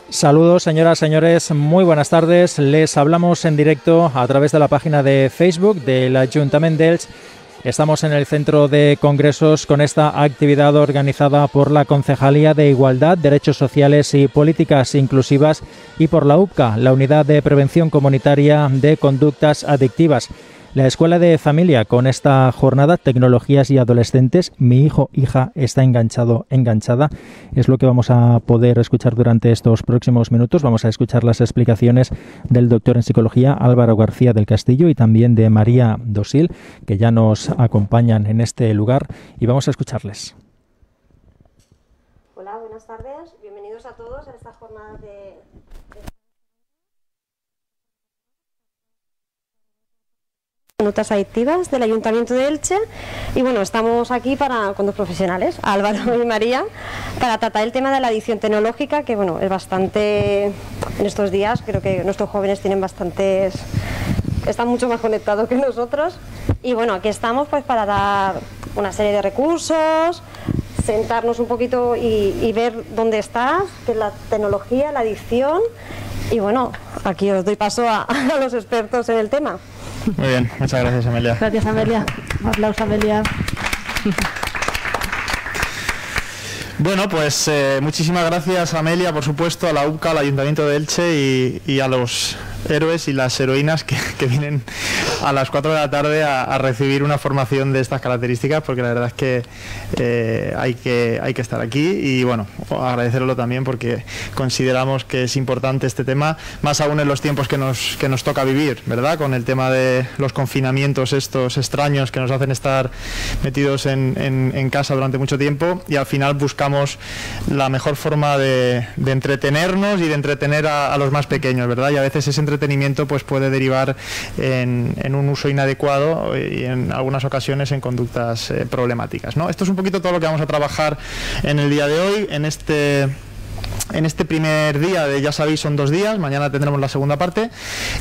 Saludos, señoras, señores, muy buenas tardes. Les hablamos en directo a través de la página de Facebook del Ayuntamiento de Elche. Estamos en el centro de congresos con esta actividad organizada por la Concejalía de Igualdad, Derechos Sociales y Políticas Inclusivas y por la UPCA, la Unidad de Prevención Comunitaria de Conductas Adictivas. La Escuela de Familia con esta jornada, Tecnologías y Adolescentes, mi hijo, hija está enganchado, enganchada, es lo que vamos a poder escuchar durante estos próximos minutos. Vamos a escuchar las explicaciones del doctor en psicología Álvaro García del Castillo y también de María Dosil, que ya nos acompañan en este lugar, y vamos a escucharles. Hola, buenas tardes, bienvenidos a todos a esta jornada de conductas adictivas del Ayuntamiento de Elche. Y bueno, estamos aquí con dos profesionales, Álvaro y María, para tratar el tema de la adicción tecnológica, que bueno, es bastante, en estos días creo que nuestros jóvenes están mucho más conectados que nosotros. Y bueno, aquí estamos pues para dar una serie de recursos, sentarnos un poquito y ver dónde está, qué es la tecnología, la adicción. Y bueno, aquí os doy paso a los expertos en el tema. Muy bien, muchas gracias, Amelia. Gracias, Amelia. Un aplauso, Amelia. Bueno, pues muchísimas gracias, Amelia, por supuesto, a la UPCA, al Ayuntamiento de Elche y a los héroes y las heroínas que vienen a las 4 de la tarde a recibir una formación de estas características, porque la verdad es que hay que estar aquí y bueno, agradecerlo también porque consideramos que es importante este tema, más aún en los tiempos que nos toca vivir, ¿verdad? Con el tema de los confinamientos estos extraños que nos hacen estar metidos en casa durante mucho tiempo, y al final buscamos la mejor forma de entretenernos y de entretener a los más pequeños, ¿verdad? Y a veces ese entretenimiento pues puede derivar en un uso inadecuado y en algunas ocasiones en conductas problemáticas, ¿no? Esto es un poquito todo lo que vamos a trabajar en el día de hoy, en este primer día ya sabéis, son 2 días, mañana tendremos la segunda parte,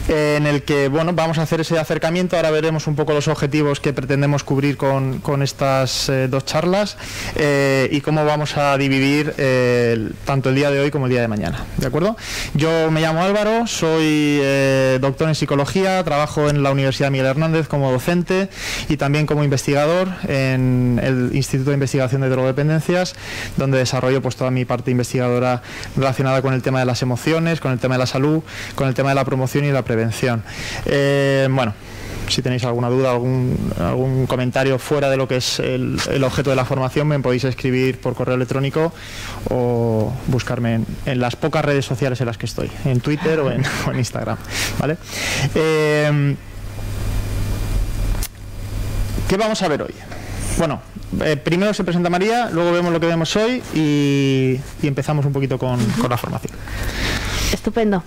en el que bueno, vamos a hacer ese acercamiento. Ahora veremos un poco los objetivos que pretendemos cubrir con estas 2 charlas y cómo vamos a dividir tanto el día de hoy como el día de mañana, ¿de acuerdo? Yo me llamo Álvaro, soy doctor en psicología, trabajo en la Universidad Miguel Hernández como docente y también como investigador en el Instituto de Investigación de Drogodependencias, donde desarrollo pues toda mi parte investigadora relacionada con el tema de las emociones, con el tema de la salud, con el tema de la promoción y la prevención. Bueno, si tenéis alguna duda, algún comentario fuera de lo que es el objeto de la formación, me podéis escribir por correo electrónico o buscarme en las pocas redes sociales en las que estoy, en Twitter o en Instagram, ¿vale? ¿Qué vamos a ver hoy? Bueno, primero se presenta María, luego vemos lo que vemos hoy y empezamos un poquito con la formación. Estupendo.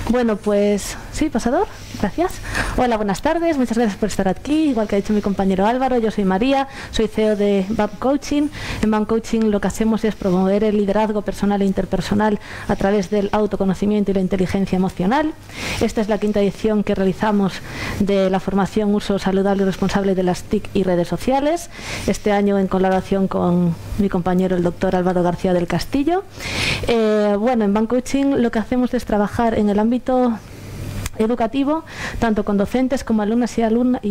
Bueno, pues sí, pasador, gracias. Hola, buenas tardes, muchas gracias por estar aquí. Igual que ha dicho mi compañero Álvaro, yo soy María, soy CEO de BAM Coaching. En BAM Coaching lo que hacemos es promover el liderazgo personal e interpersonal a través del autoconocimiento y la inteligencia emocional. Esta es la 5ª edición que realizamos de la formación Uso Saludable y Responsable de las TIC y redes sociales. Este año en colaboración con mi compañero el doctor Álvaro García del Castillo. Bueno, en BAM Coaching lo que hacemos es trabajar en el ámbito educativo, tanto con docentes como alumnas y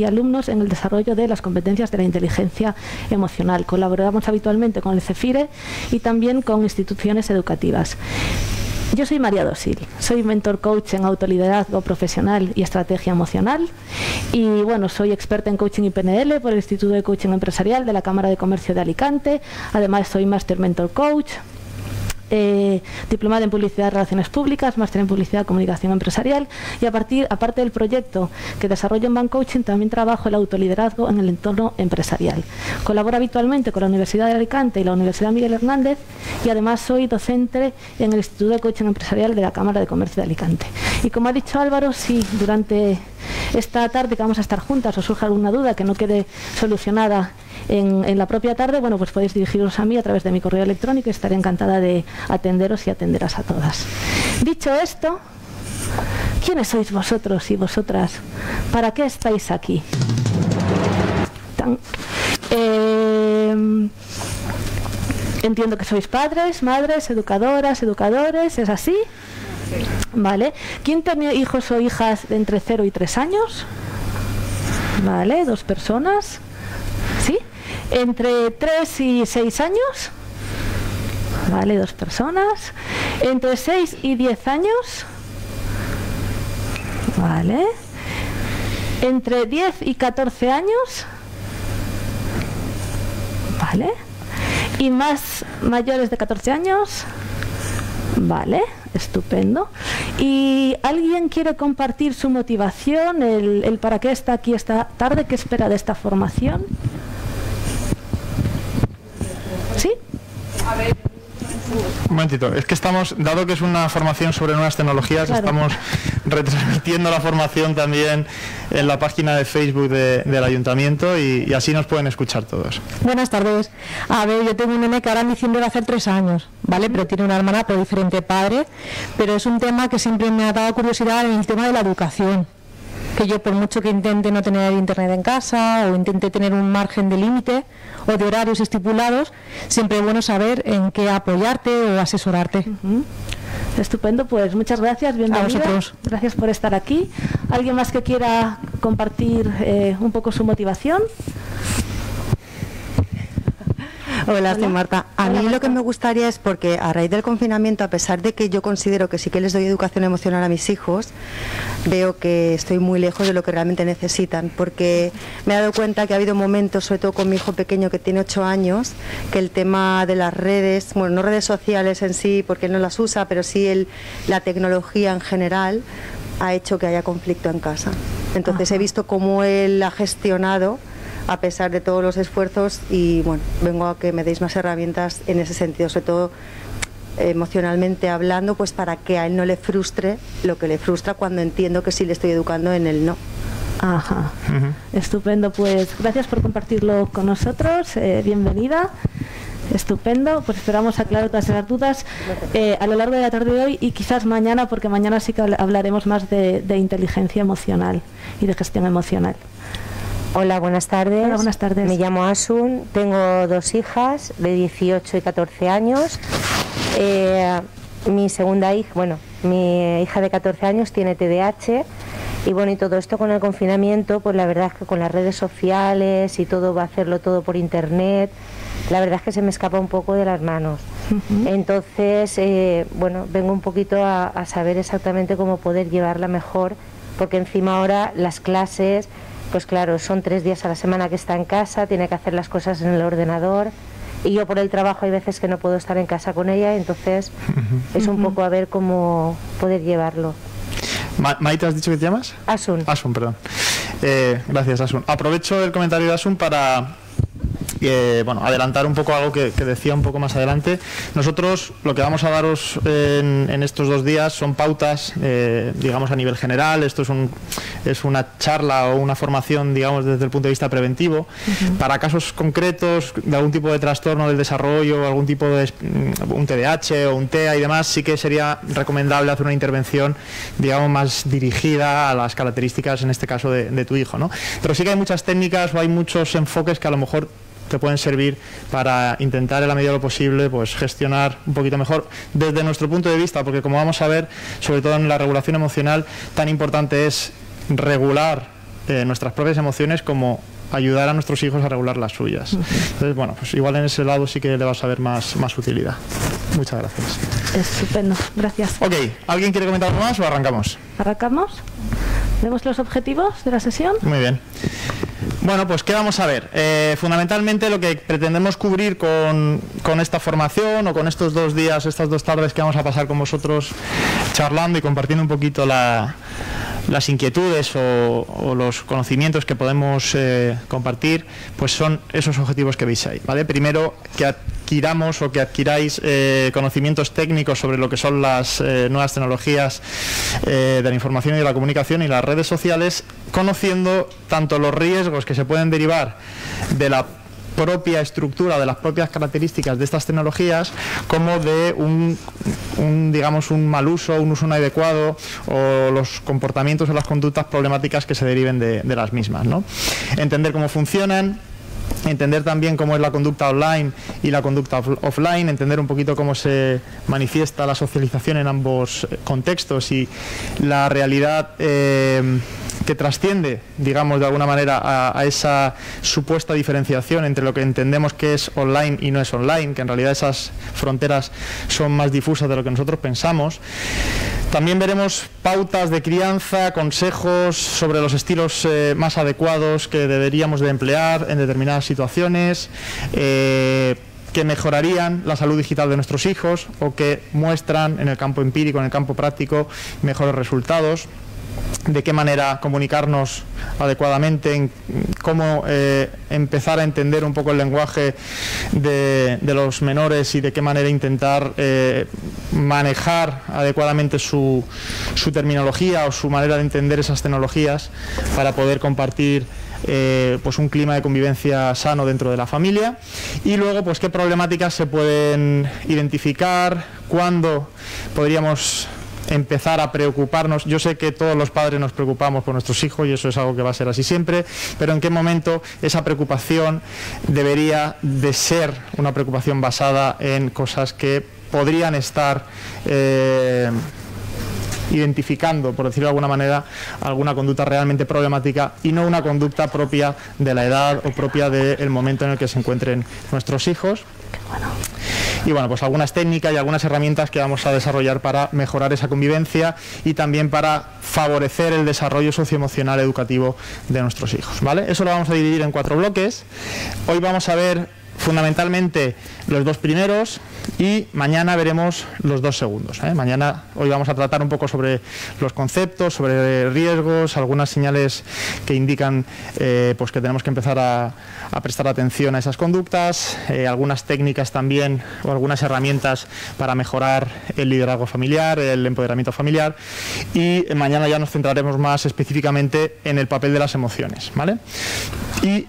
alumnos en el desarrollo de las competencias de la inteligencia emocional. Colaboramos habitualmente con el CEFIRE y también con instituciones educativas. Yo soy María Dosil, soy mentor coach en autoliderazgo profesional y estrategia emocional y bueno, soy experta en coaching y PNL por el Instituto de Coaching Empresarial de la Cámara de Comercio de Alicante. Además soy Master Mentor Coach, diplomada en Publicidad y Relaciones Públicas, máster en Publicidad y Comunicación Empresarial, y aparte del proyecto que desarrollo en BAM Coaching, también trabajo el autoliderazgo en el entorno empresarial. Colaboro habitualmente con la Universidad de Alicante y la Universidad Miguel Hernández y además soy docente en el Instituto de Coaching Empresarial de la Cámara de Comercio de Alicante. Y como ha dicho Álvaro, si durante esta tarde que vamos a estar juntas os surge alguna duda que no quede solucionada en la propia tarde, bueno, pues podéis dirigiros a mí a través de mi correo electrónico y estaré encantada de atenderos y atenderas a todas. Dicho esto, ¿quiénes sois vosotros y vosotras? ¿Para qué estáis aquí? Entiendo que sois padres, madres, educadoras, educadores, ¿es así? Sí. Vale. ¿Quién tiene hijos o hijas de entre 0 y 3 años? Vale, 2 personas. ¿Sí? ¿Entre 3 y 6 años? Vale, 2 personas. ¿Entre 6 y 10 años? Vale. ¿Entre 10 y 14 años? Vale. ¿Y más mayores de 14 años? Vale, estupendo. ¿Y alguien quiere compartir su motivación, el para qué está aquí esta tarde, qué espera de esta formación? ¿Sí? A ver. Un momentito, es que estamos, dado que es una formación sobre nuevas tecnologías, claro, estamos retransmitiendo la formación también en la página de Facebook del Ayuntamiento y así nos pueden escuchar todos. Buenas tardes. A ver, yo tengo un nene que ahora en diciembre va a hacer 3 años, ¿vale? Pero tiene una hermana, pero diferente padre, pero es un tema que siempre me ha dado curiosidad en el tema de la educación. Que yo, por mucho que intente no tener internet en casa o intente tener un margen de límite o de horarios estipulados, siempre es bueno saber en qué apoyarte o asesorarte. Estupendo, pues muchas gracias, bienvenida. A vosotros. Gracias por estar aquí. ¿Alguien más que quiera compartir un poco su motivación? Hola, soy Marta. A mí lo que me gustaría es, porque a raíz del confinamiento, a pesar de que yo considero que sí que les doy educación emocional a mis hijos, veo que estoy muy lejos de lo que realmente necesitan, porque me he dado cuenta que ha habido momentos, sobre todo con mi hijo pequeño que tiene 8 años, que el tema de las redes, bueno, no redes sociales en sí, porque él no las usa, pero sí la tecnología en general, ha hecho que haya conflicto en casa. Entonces he visto cómo él ha gestionado a pesar de todos los esfuerzos y bueno, vengo a que me deis más herramientas en ese sentido, sobre todo emocionalmente hablando, pues para que a él no le frustre lo que le frustra cuando entiendo que sí le estoy educando en el no. Ajá, estupendo, pues gracias por compartirlo con nosotros, bienvenida. Estupendo, pues esperamos aclarar todas esas dudas a lo largo de la tarde de hoy y quizás mañana, porque mañana sí que hablaremos más de inteligencia emocional y de gestión emocional. Hola, buenas tardes. Hola, buenas tardes. Me llamo Asun, tengo 2 hijas de 18 y 14 años. Mi segunda hija, bueno, mi hija de 14 años tiene TDAH y bueno, y todo esto con el confinamiento, pues la verdad es que con las redes sociales y todo, va a hacerlo todo por internet, la verdad es que se me escapa un poco de las manos. Entonces, bueno, vengo un poquito a saber exactamente cómo poder llevarla mejor, porque encima ahora las clases, pues claro, son 3 días a la semana que está en casa, tiene que hacer las cosas en el ordenador y yo por el trabajo hay veces que no puedo estar en casa con ella, entonces es un poco a ver cómo poder llevarlo. Maite, ¿has dicho que te llamas? Asun. Asun, perdón. Gracias, Asun. Aprovecho el comentario de Asun para bueno, adelantar un poco algo que decía un poco más adelante. Nosotros lo que vamos a daros en estos 2 días son pautas, digamos a nivel general. Esto es una charla o una formación, digamos, desde el punto de vista preventivo, para casos concretos de algún tipo de trastorno del desarrollo, algún tipo de un TDAH o un TEA y demás. Sí que sería recomendable hacer una intervención, digamos, más dirigida a las características, en este caso, de tu hijo, ¿no? Pero sí que hay muchas técnicas o hay muchos enfoques que a lo mejor te pueden servir para intentar en la medida de lo posible pues gestionar un poquito mejor desde nuestro punto de vista, porque como vamos a ver, sobre todo en la regulación emocional, tan importante es regular nuestras propias emociones como ayudar a nuestros hijos a regular las suyas. Entonces, bueno, pues igual en ese lado sí que le vas a ver más utilidad. Muchas gracias. Estupendo, gracias. Ok, ¿alguien quiere comentar algo más o arrancamos? ¿Arrancamos? ¿Vemos los objetivos de la sesión? Muy bien. Bueno, pues ¿qué vamos a ver? Fundamentalmente lo que pretendemos cubrir con esta formación o con estos 2 días, estas 2 tardes que vamos a pasar con vosotros charlando y compartiendo un poquito las inquietudes o los conocimientos que podemos compartir, pues son esos objetivos que veis ahí, ¿vale? Primero, que adquiramos o que adquiráis conocimientos técnicos sobre lo que son las nuevas tecnologías de la información y de la comunicación y las redes sociales, conociendo tanto los riesgos que se pueden derivar de la propia estructura, de las propias características de estas tecnologías, como de digamos, un mal uso, un uso inadecuado o los comportamientos o las conductas problemáticas que se deriven de las mismas, ¿no? Entender cómo funcionan, entender también cómo es la conducta online y la conducta offline, entender un poquito cómo se manifiesta la socialización en ambos contextos y la realidad que trasciende, digamos, de alguna manera a esa supuesta diferenciación entre lo que entendemos que es online y no es online, que en realidad esas fronteras son más difusas de lo que nosotros pensamos. También veremos pautas de crianza, consejos sobre los estilos más adecuados que deberíamos de emplear en determinadas situaciones, que mejorarían la salud digital de nuestros hijos o que muestran en el campo empírico, en el campo práctico, mejores resultados. De qué manera comunicarnos adecuadamente, en cómo empezar a entender un poco el lenguaje de los menores y de qué manera intentar manejar adecuadamente su terminología o su manera de entender esas tecnologías para poder compartir pues un clima de convivencia sano dentro de la familia. Y luego, pues qué problemáticas se pueden identificar, cuándo podríamos empezar a preocuparnos. Yo sé que todos los padres nos preocupamos por nuestros hijos y eso es algo que va a ser así siempre, pero en qué momento esa preocupación debería de ser una preocupación basada en cosas que podrían estar identificando, por decirlo de alguna manera, alguna conducta realmente problemática y no una conducta propia de la edad o propia del momento en el que se encuentren nuestros hijos. Y bueno, pues algunas técnicas y algunas herramientas que vamos a desarrollar para mejorar esa convivencia y también para favorecer el desarrollo socioemocional educativo de nuestros hijos, ¿vale? Eso lo vamos a dividir en 4 bloques. Hoy vamos a ver fundamentalmente los 2 primeros y mañana veremos los 2 segundos, ¿eh? Hoy vamos a tratar un poco sobre los conceptos, sobre riesgos, algunas señales que indican pues que tenemos que empezar a prestar atención a esas conductas, algunas técnicas también o algunas herramientas para mejorar el liderazgo familiar, el empoderamiento familiar, y mañana ya nos centraremos más específicamente en el papel de las emociones, ¿vale? Y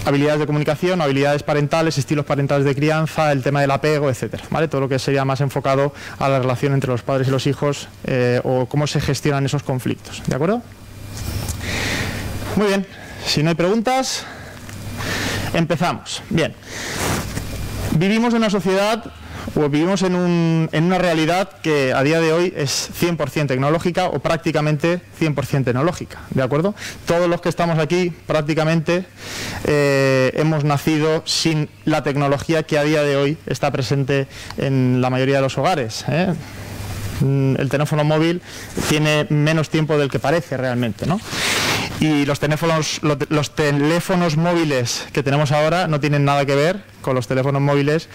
habilidades de comunicación, habilidades parentales, estilos parentales de crianza, el tema del apego, etcétera, ¿vale? Todo lo que sería más enfocado a la relación entre los padres y los hijos o cómo se gestionan esos conflictos, ¿de acuerdo? Muy bien, si no hay preguntas, empezamos. Bien, vivimos en una sociedad o vivimos en una realidad que a día de hoy es 100% tecnológica o prácticamente 100% tecnológica, ¿de acuerdo? Todos los que estamos aquí prácticamente hemos nacido sin la tecnología que a día de hoy está presente en la mayoría de los hogares, ¿eh? El teléfono móvil tiene menos tiempo del que parece realmente, ¿no? Y los teléfonos móviles que tenemos ahora no tienen nada que ver con los teléfonos móviles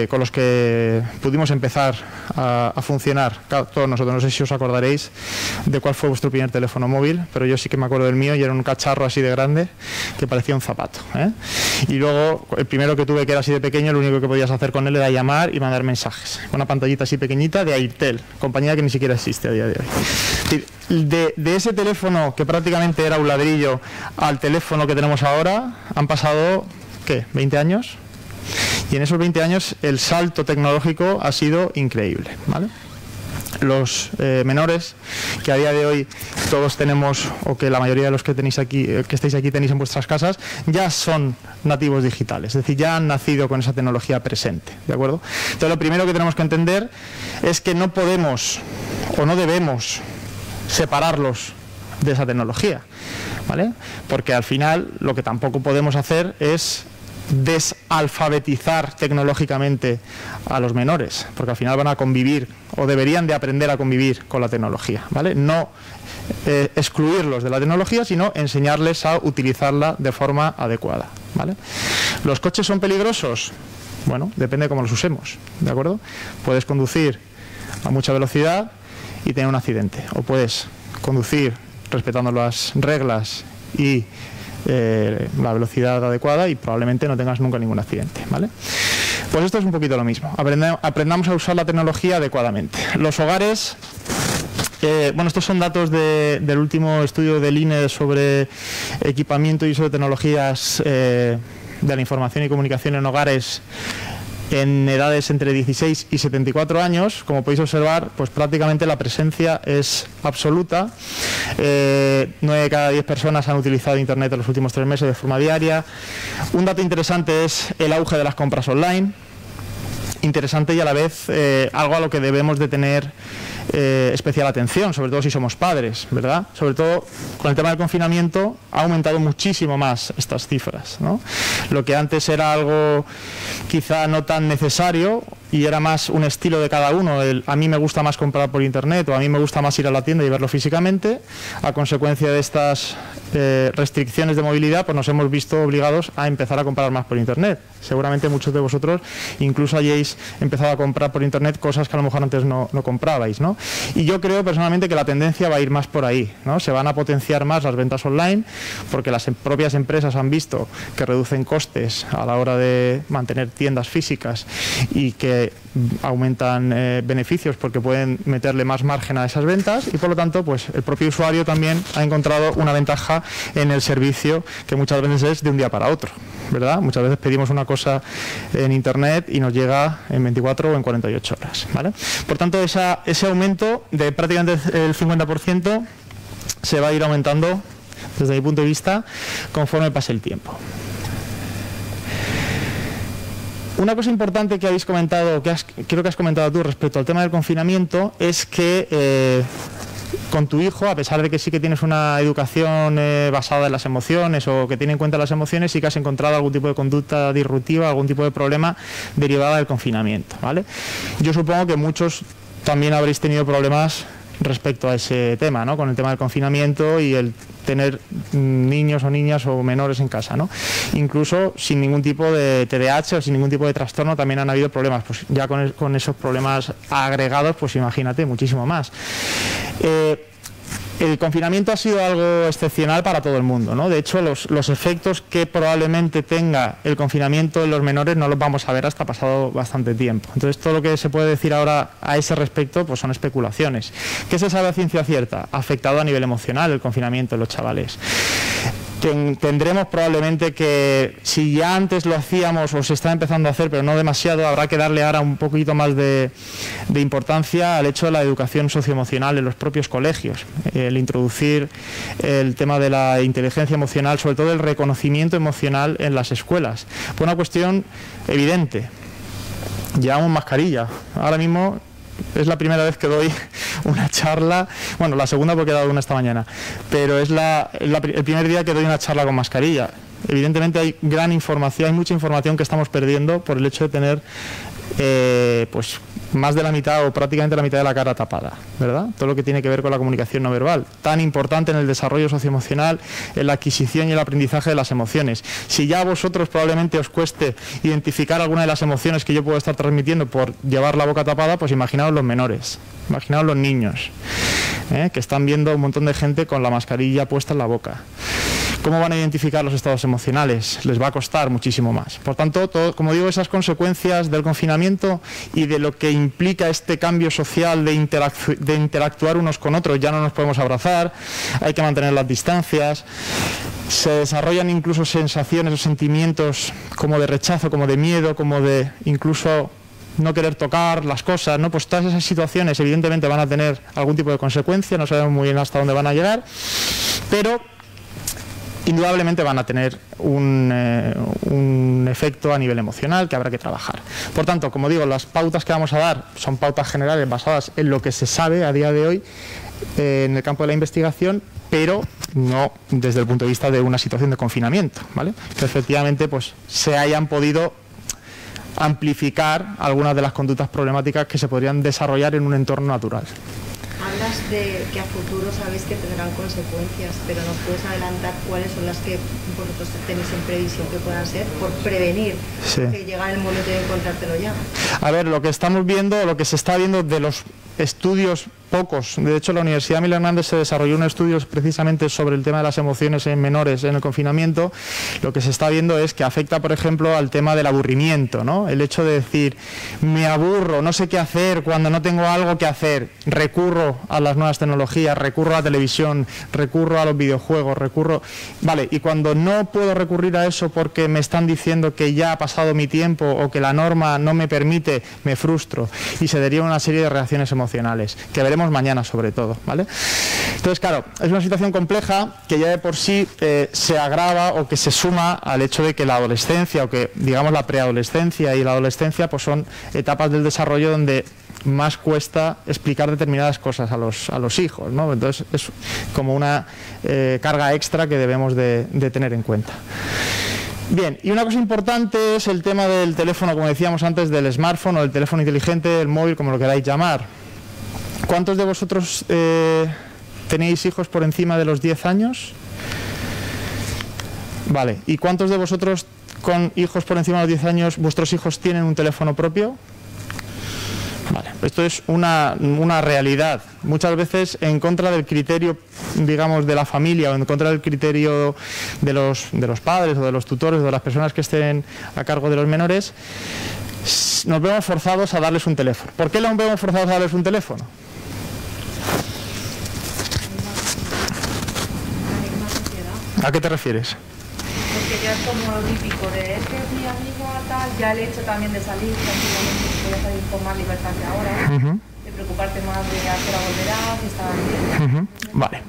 con los que pudimos empezar a funcionar. Claro, todos nosotros, no sé si os acordaréis de cuál fue vuestro primer teléfono móvil, pero yo sí que me acuerdo del mío y era un cacharro así de grande que parecía un zapato, ¿eh? Y luego el primero que tuve, que era así de pequeño, lo único que podías hacer con él era llamar y mandar mensajes. Una pantallita así pequeñita de Airtel, compañía que ni siquiera existe a día de hoy. De ese teléfono que prácticamente era un ladrillo al teléfono que tenemos ahora han pasado, ¿qué?, 20 años, y en esos 20 años el salto tecnológico ha sido increíble, ¿vale? Los menores que a día de hoy todos tenemos, o que la mayoría de los que tenéis aquí, que estáis aquí tenéis en vuestras casas, ya son nativos digitales, es decir, ya han nacido con esa tecnología presente, ¿de acuerdo? Entonces lo primero que tenemos que entender es que no podemos o no debemos separarlos de esa tecnología, ¿vale? Porque al final lo que tampoco podemos hacer es desalfabetizar tecnológicamente a los menores, porque al final van a convivir o deberían de aprender a convivir con la tecnología, ¿vale? No excluirlos de la tecnología, sino enseñarles a utilizarla de forma adecuada, ¿vale? ¿Los coches son peligrosos? Bueno, depende de cómo los usemos, ¿de acuerdo? Puedes conducir a mucha velocidad y tener un accidente, o puedes conducir respetando las reglas y la velocidad adecuada y probablemente no tengas nunca ningún accidente, ¿vale? Pues esto es un poquito lo mismo, aprendamos a usar la tecnología adecuadamente. Los hogares, bueno, estos son datos del último estudio del INE sobre equipamiento y uso de tecnologías de la información y comunicación en hogares en edades entre 16 y 74 años. Como podéis observar, pues prácticamente la presencia es absoluta. 9 de cada 10 personas han utilizado Internet en los últimos 3 meses de forma diaria. Un dato interesante es el auge de las compras online. Interesante y a la vez algo a lo que debemos de tener especial atención, sobre todo si somos padres, ¿verdad? Sobre todo con el tema del confinamiento ha aumentado muchísimo más estas cifras, ¿no? Lo que antes era algo quizá no tan necesario y era más un estilo de cada uno, a mí me gusta más comprar por internet o a mí me gusta más ir a la tienda y verlo físicamente, a consecuencia de estas restricciones de movilidad, pues nos hemos visto obligados a empezar a comprar más por internet. Seguramente muchos de vosotros incluso hayáis empezado a comprar por internet cosas que a lo mejor antes no comprabais, ¿no? Y yo creo personalmente que la tendencia va a ir más por ahí, ¿no? Se van a potenciar más las ventas online porque las propias empresas han visto que reducen costes a la hora de mantener tiendas físicas y que aumentan beneficios porque pueden meterle más margen a esas ventas y por lo tanto pues el propio usuario también ha encontrado una ventaja en el servicio que muchas veces es de un día para otro, ¿verdad? Muchas veces pedimos una cosa en internet y nos llega en 24 o en 48 horas, ¿vale? Por tanto ese aumento de prácticamente el 50% se va a ir aumentando desde mi punto de vista conforme pase el tiempo. Una cosa importante que habéis comentado, creo que has comentado tú respecto al tema del confinamiento, es que con tu hijo, a pesar de que sí que tienes una educación basada en las emociones o que tiene en cuenta las emociones, sí que has encontrado algún tipo de conducta disruptiva, algún tipo de problema derivado del confinamiento, ¿vale? Yo supongo que muchos también habréis tenido problemas respecto a ese tema, ¿no? Con el tema del confinamiento y el tener niños o niñas o menores en casa, ¿no? Incluso sin ningún tipo de TDAH o sin ningún tipo de trastorno también han habido problemas, pues ya con esos problemas agregados, pues imagínate, muchísimo más. El confinamiento ha sido algo excepcional para todo el mundo, ¿no? De hecho, los efectos que probablemente tenga el confinamiento en los menores no los vamos a ver hasta pasado bastante tiempo. Entonces, todo lo que se puede decir ahora a ese respecto pues son especulaciones. ¿Qué se sabe a ciencia cierta? Ha afectado a nivel emocional el confinamiento en los chavales. Tendremos probablemente que, si ya antes lo hacíamos o se está empezando a hacer, pero no demasiado, habrá que darle ahora un poquito más de importancia al hecho de la educación socioemocional en los propios colegios, el introducir el tema de la inteligencia emocional, sobre todo el reconocimiento emocional en las escuelas. Por una cuestión evidente, llevamos mascarilla, ahora mismo es la primera vez que doy una charla, bueno, la segunda porque he dado una esta mañana, pero es el primer día que doy una charla con mascarilla. Evidentemente hay gran información, hay mucha información que estamos perdiendo por el hecho de tener pues más de la mitad o prácticamente la mitad de la cara tapada, ¿verdad? Todo lo que tiene que ver con la comunicación no verbal, tan importante en el desarrollo socioemocional, en la adquisición y el aprendizaje de las emociones. Si ya a vosotros probablemente os cueste identificar alguna de las emociones que yo puedo estar transmitiendo por llevar la boca tapada, pues imaginaos los menores, imaginaos los niños, que están viendo un montón de gente con la mascarilla puesta en la boca. ¿Cómo van a identificar los estados emocionales? Les va a costar muchísimo más. Por tanto, como digo, esas consecuencias del confinamiento y de lo que implica este cambio social de interactuar unos con otros, ya no nos podemos abrazar, hay que mantener las distancias, se desarrollan incluso sensaciones o sentimientos como de rechazo, como de miedo, como de incluso no querer tocar las cosas, ¿no? Pues todas esas situaciones evidentemente van a tener algún tipo de consecuencia, no sabemos muy bien hasta dónde van a llegar, pero indudablemente van a tener un efecto a nivel emocional que habrá que trabajar. Por tanto, como digo, las pautas que vamos a dar son pautas generales basadas en lo que se sabe a día de hoy en el campo de la investigación, pero no desde el punto de vista de una situación de confinamiento, ¿vale? Que efectivamente pues se hayan podido amplificar algunas de las conductas problemáticas que se podrían desarrollar en un entorno natural. Hablas de que a futuro sabéis que tendrán consecuencias, pero ¿nos puedes adelantar cuáles son las que vosotros tenéis en previsión que puedan ser por prevenir que llega el momento de encontrártelo ya? A ver, lo que estamos viendo, lo que se está viendo de los estudios pocos, de hecho la Universidad Miguel Hernández se desarrolló un estudio precisamente sobre el tema de las emociones en menores en el confinamiento. Lo que se está viendo es que afecta, por ejemplo, al tema del aburrimiento, ¿no? El hecho de decir, me aburro, no sé qué hacer cuando no tengo algo que hacer, recurro a las nuevas tecnologías, recurro a la televisión, recurro a los videojuegos, vale, y cuando no puedo recurrir a eso porque me están diciendo que ya ha pasado mi tiempo o que la norma no me permite, me frustro y se deriva una serie de reacciones emocionales que veremos queremos mañana sobre todo, ¿vale? Entonces, claro, es una situación compleja que ya de por sí se agrava o que se suma al hecho de que la adolescencia, o que digamos la preadolescencia y la adolescencia, pues son etapas del desarrollo donde más cuesta explicar determinadas cosas a los hijos, ¿no? Entonces es como una carga extra que debemos de tener en cuenta. Bien, y una cosa importante es el tema del teléfono, como decíamos antes, del smartphone o del teléfono inteligente, el móvil, como lo queráis llamar. ¿Cuántos de vosotros tenéis hijos por encima de los 10 años? Vale, ¿y cuántos de vosotros con hijos por encima de los 10 años, vuestros hijos tienen un teléfono propio? Vale, esto es una realidad, muchas veces en contra del criterio, digamos, de la familia, o en contra del criterio de los padres o de los tutores o de las personas que estén a cargo de los menores. Nos vemos forzados a darles un teléfono. ¿Por qué nos vemos forzados a darles un teléfono? ¿A qué te refieres? Porque ya es como lo típico de es que es mi amigo tal, ya el hecho también de salir tranquilamente, puedes salir con más libertad que ahora, de preocuparte más de a qué hora volverás, si estarás bien. Vale.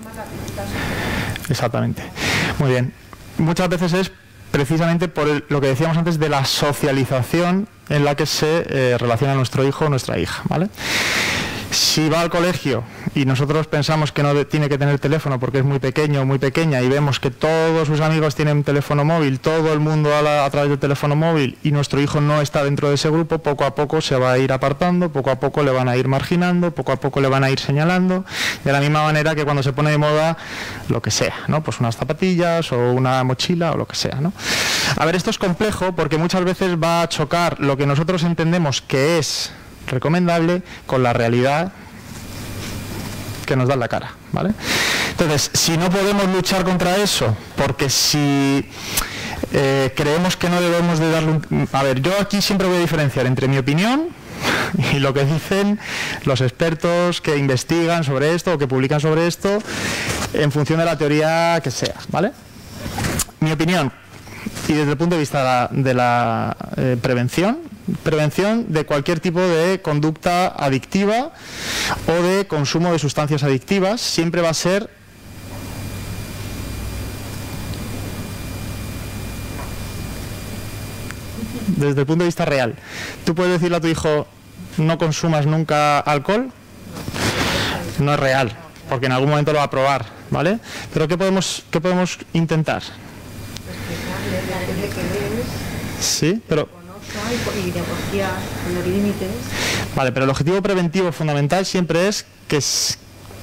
Exactamente. Muy bien. Muchas veces es precisamente por lo que decíamos antes de la socialización en la que se relaciona nuestro hijo o nuestra hija, ¿vale? Si va al colegio y nosotros pensamos que no tiene que tener teléfono porque es muy pequeño o muy pequeña y vemos que todos sus amigos tienen teléfono móvil, todo el mundo habla a través del teléfono móvil y nuestro hijo no está dentro de ese grupo, poco a poco se va a ir apartando, poco a poco le van a ir marginando, poco a poco le van a ir señalando, de la misma manera que cuando se pone de moda lo que sea, ¿no? Pues unas zapatillas o una mochila o lo que sea, ¿no? A ver, esto es complejo porque muchas veces va a chocar lo que nosotros entendemos que es recomendable con la realidad que nos da en la cara, ¿vale? Entonces, si no podemos luchar contra eso, porque si creemos que no debemos de darle un... A ver, yo aquí siempre voy a diferenciar entre mi opinión y lo que dicen los expertos que investigan sobre esto o que publican sobre esto en función de la teoría que sea, ¿vale? Mi opinión, y desde el punto de vista de la prevención de cualquier tipo de conducta adictiva o de consumo de sustancias adictivas, siempre va a ser desde el punto de vista real. Tú puedes decirle a tu hijo no consumas nunca alcohol, no es real, porque en algún momento lo va a probar, ¿vale? Pero ¿qué podemos intentar? Sí, pero... y negociar los límites. Vale, pero el objetivo preventivo fundamental siempre es que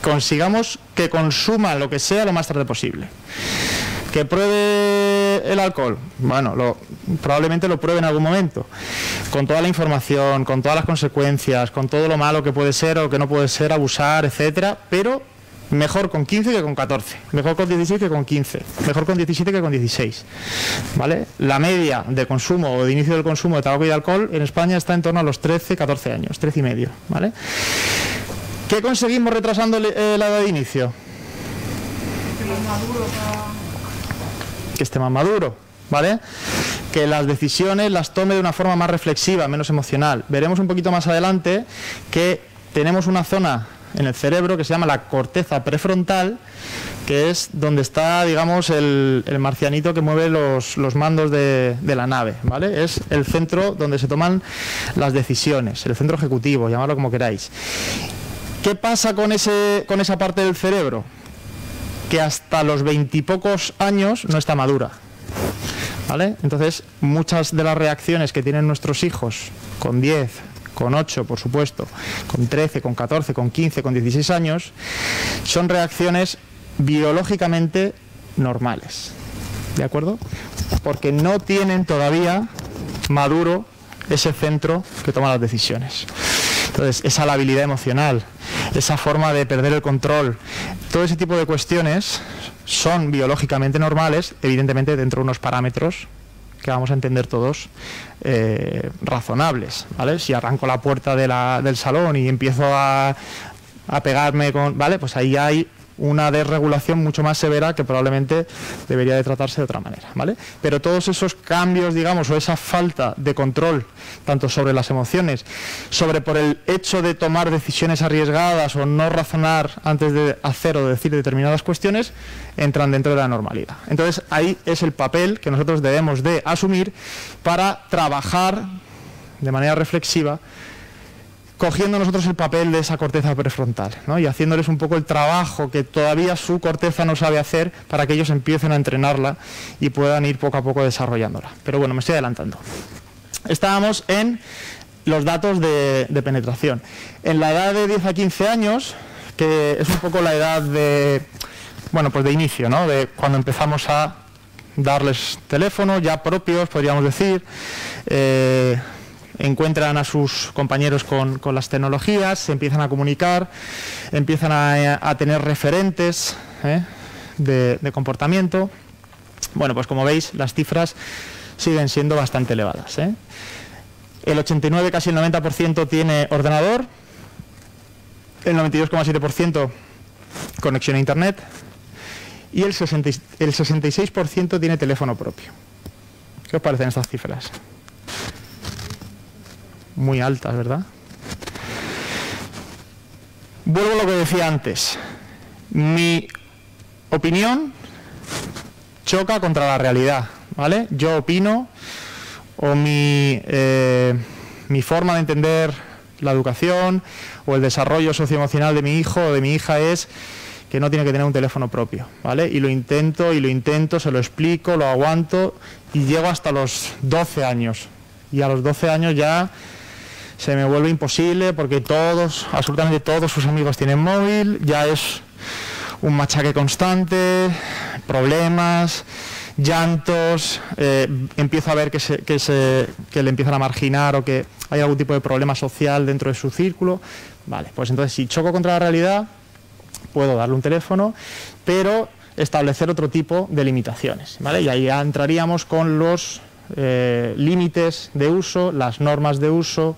consigamos que consuma lo que sea lo más tarde posible. Que pruebe el alcohol, bueno, probablemente lo pruebe en algún momento, con toda la información, con todas las consecuencias, con todo lo malo que puede ser o que no puede ser, abusar, etcétera, pero mejor con 15 que con 14, mejor con 16 que con 15, mejor con 17 que con 16, ¿vale? La media de consumo o de inicio del consumo de tabaco y de alcohol en España está en torno a los 13, 14 años, 13 y medio, ¿vale? ¿Qué conseguimos retrasando la edad de inicio? Que esté más maduro, ¿vale? Que las decisiones las tome de una forma más reflexiva, menos emocional. Veremos un poquito más adelante que tenemos una zona en el cerebro que se llama la corteza prefrontal, que es donde está, digamos, el marcianito que mueve los mandos de la nave, ¿vale? Es el centro donde se toman las decisiones, el centro ejecutivo, llamadlo como queráis. ¿Qué pasa con esa parte del cerebro? Que hasta los 20 y pocos años no está madura, ¿vale? Entonces, muchas de las reacciones que tienen nuestros hijos con 10, con 8, por supuesto, con 13, con 14, con 15, con 16 años, son reacciones biológicamente normales, ¿de acuerdo? Porque no tienen todavía maduro ese centro que toma las decisiones. Entonces, esa labilidad emocional, esa forma de perder el control, todo ese tipo de cuestiones son biológicamente normales, evidentemente dentro de unos parámetros que vamos a entender todos razonables, ¿vale? Si arranco la puerta del salón y empiezo a pegarme con, ¿vale? Pues ahí hay una desregulación mucho más severa que probablemente debería de tratarse de otra manera, ¿vale? Pero todos esos cambios, digamos, o esa falta de control, tanto sobre las emociones, sobre por el hecho de tomar decisiones arriesgadas o no razonar antes de hacer o decir determinadas cuestiones, entran dentro de la normalidad. Entonces, ahí es el papel que nosotros debemos de asumir para trabajar de manera reflexiva, cogiendo nosotros el papel de esa corteza prefrontal, ¿no? Y haciéndoles un poco el trabajo que todavía su corteza no sabe hacer para que ellos empiecen a entrenarla y puedan ir poco a poco desarrollándola. Pero bueno, me estoy adelantando. Estábamos en los datos de penetración. En la edad de 10 a 15 años, que es un poco la edad de, bueno, pues de inicio, ¿no? De cuando empezamos a darles teléfonos ya propios, podríamos decir, encuentran a sus compañeros con las tecnologías, se empiezan a comunicar, empiezan a tener referentes de comportamiento. Bueno, pues como veis, las cifras siguen siendo bastante elevadas. El 89, casi el 90% tiene ordenador, el 92,7% conexión a internet y el 66% tiene teléfono propio. ¿Qué os parecen estas cifras? Muy altas, ¿verdad? Vuelvo a lo que decía antes. Mi opinión choca contra la realidad, ¿vale? Yo opino, o mi forma de entender la educación o el desarrollo socioemocional de mi hijo o de mi hija es que no tiene que tener un teléfono propio, ¿vale? Y lo intento, se lo explico, lo aguanto y llego hasta los 12 años. Y a los 12 años ya se me vuelve imposible porque todos, absolutamente todos sus amigos tienen móvil, ya es un machaque constante, problemas, llantos, empiezo a ver que le empiezan a marginar o que hay algún tipo de problema social dentro de su círculo. Vale, pues entonces si choco contra la realidad, puedo darle un teléfono, pero establecer otro tipo de limitaciones, ¿vale? Y ahí ya entraríamos con los límites de uso, las normas de uso,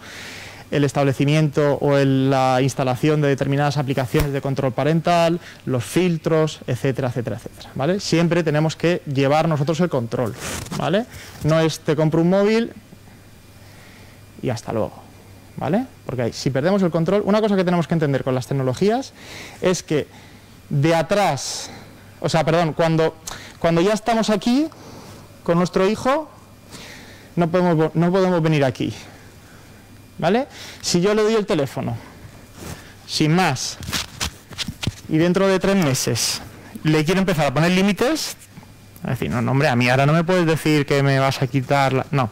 el establecimiento o la instalación de determinadas aplicaciones de control parental, los filtros, etcétera, etcétera, etcétera, ¿vale? Siempre tenemos que llevar nosotros el control, ¿vale? No es te compro un móvil y hasta luego, ¿vale? Porque si perdemos el control, una cosa que tenemos que entender con las tecnologías es que de atrás, o sea, perdón, cuando ya estamos aquí con nuestro hijo, no podemos venir aquí, ¿vale? Si yo le doy el teléfono, sin más, y dentro de 3 meses le quiero empezar a poner límites, a decir, no, hombre, a mí ahora no me puedes decir que me vas a quitar no.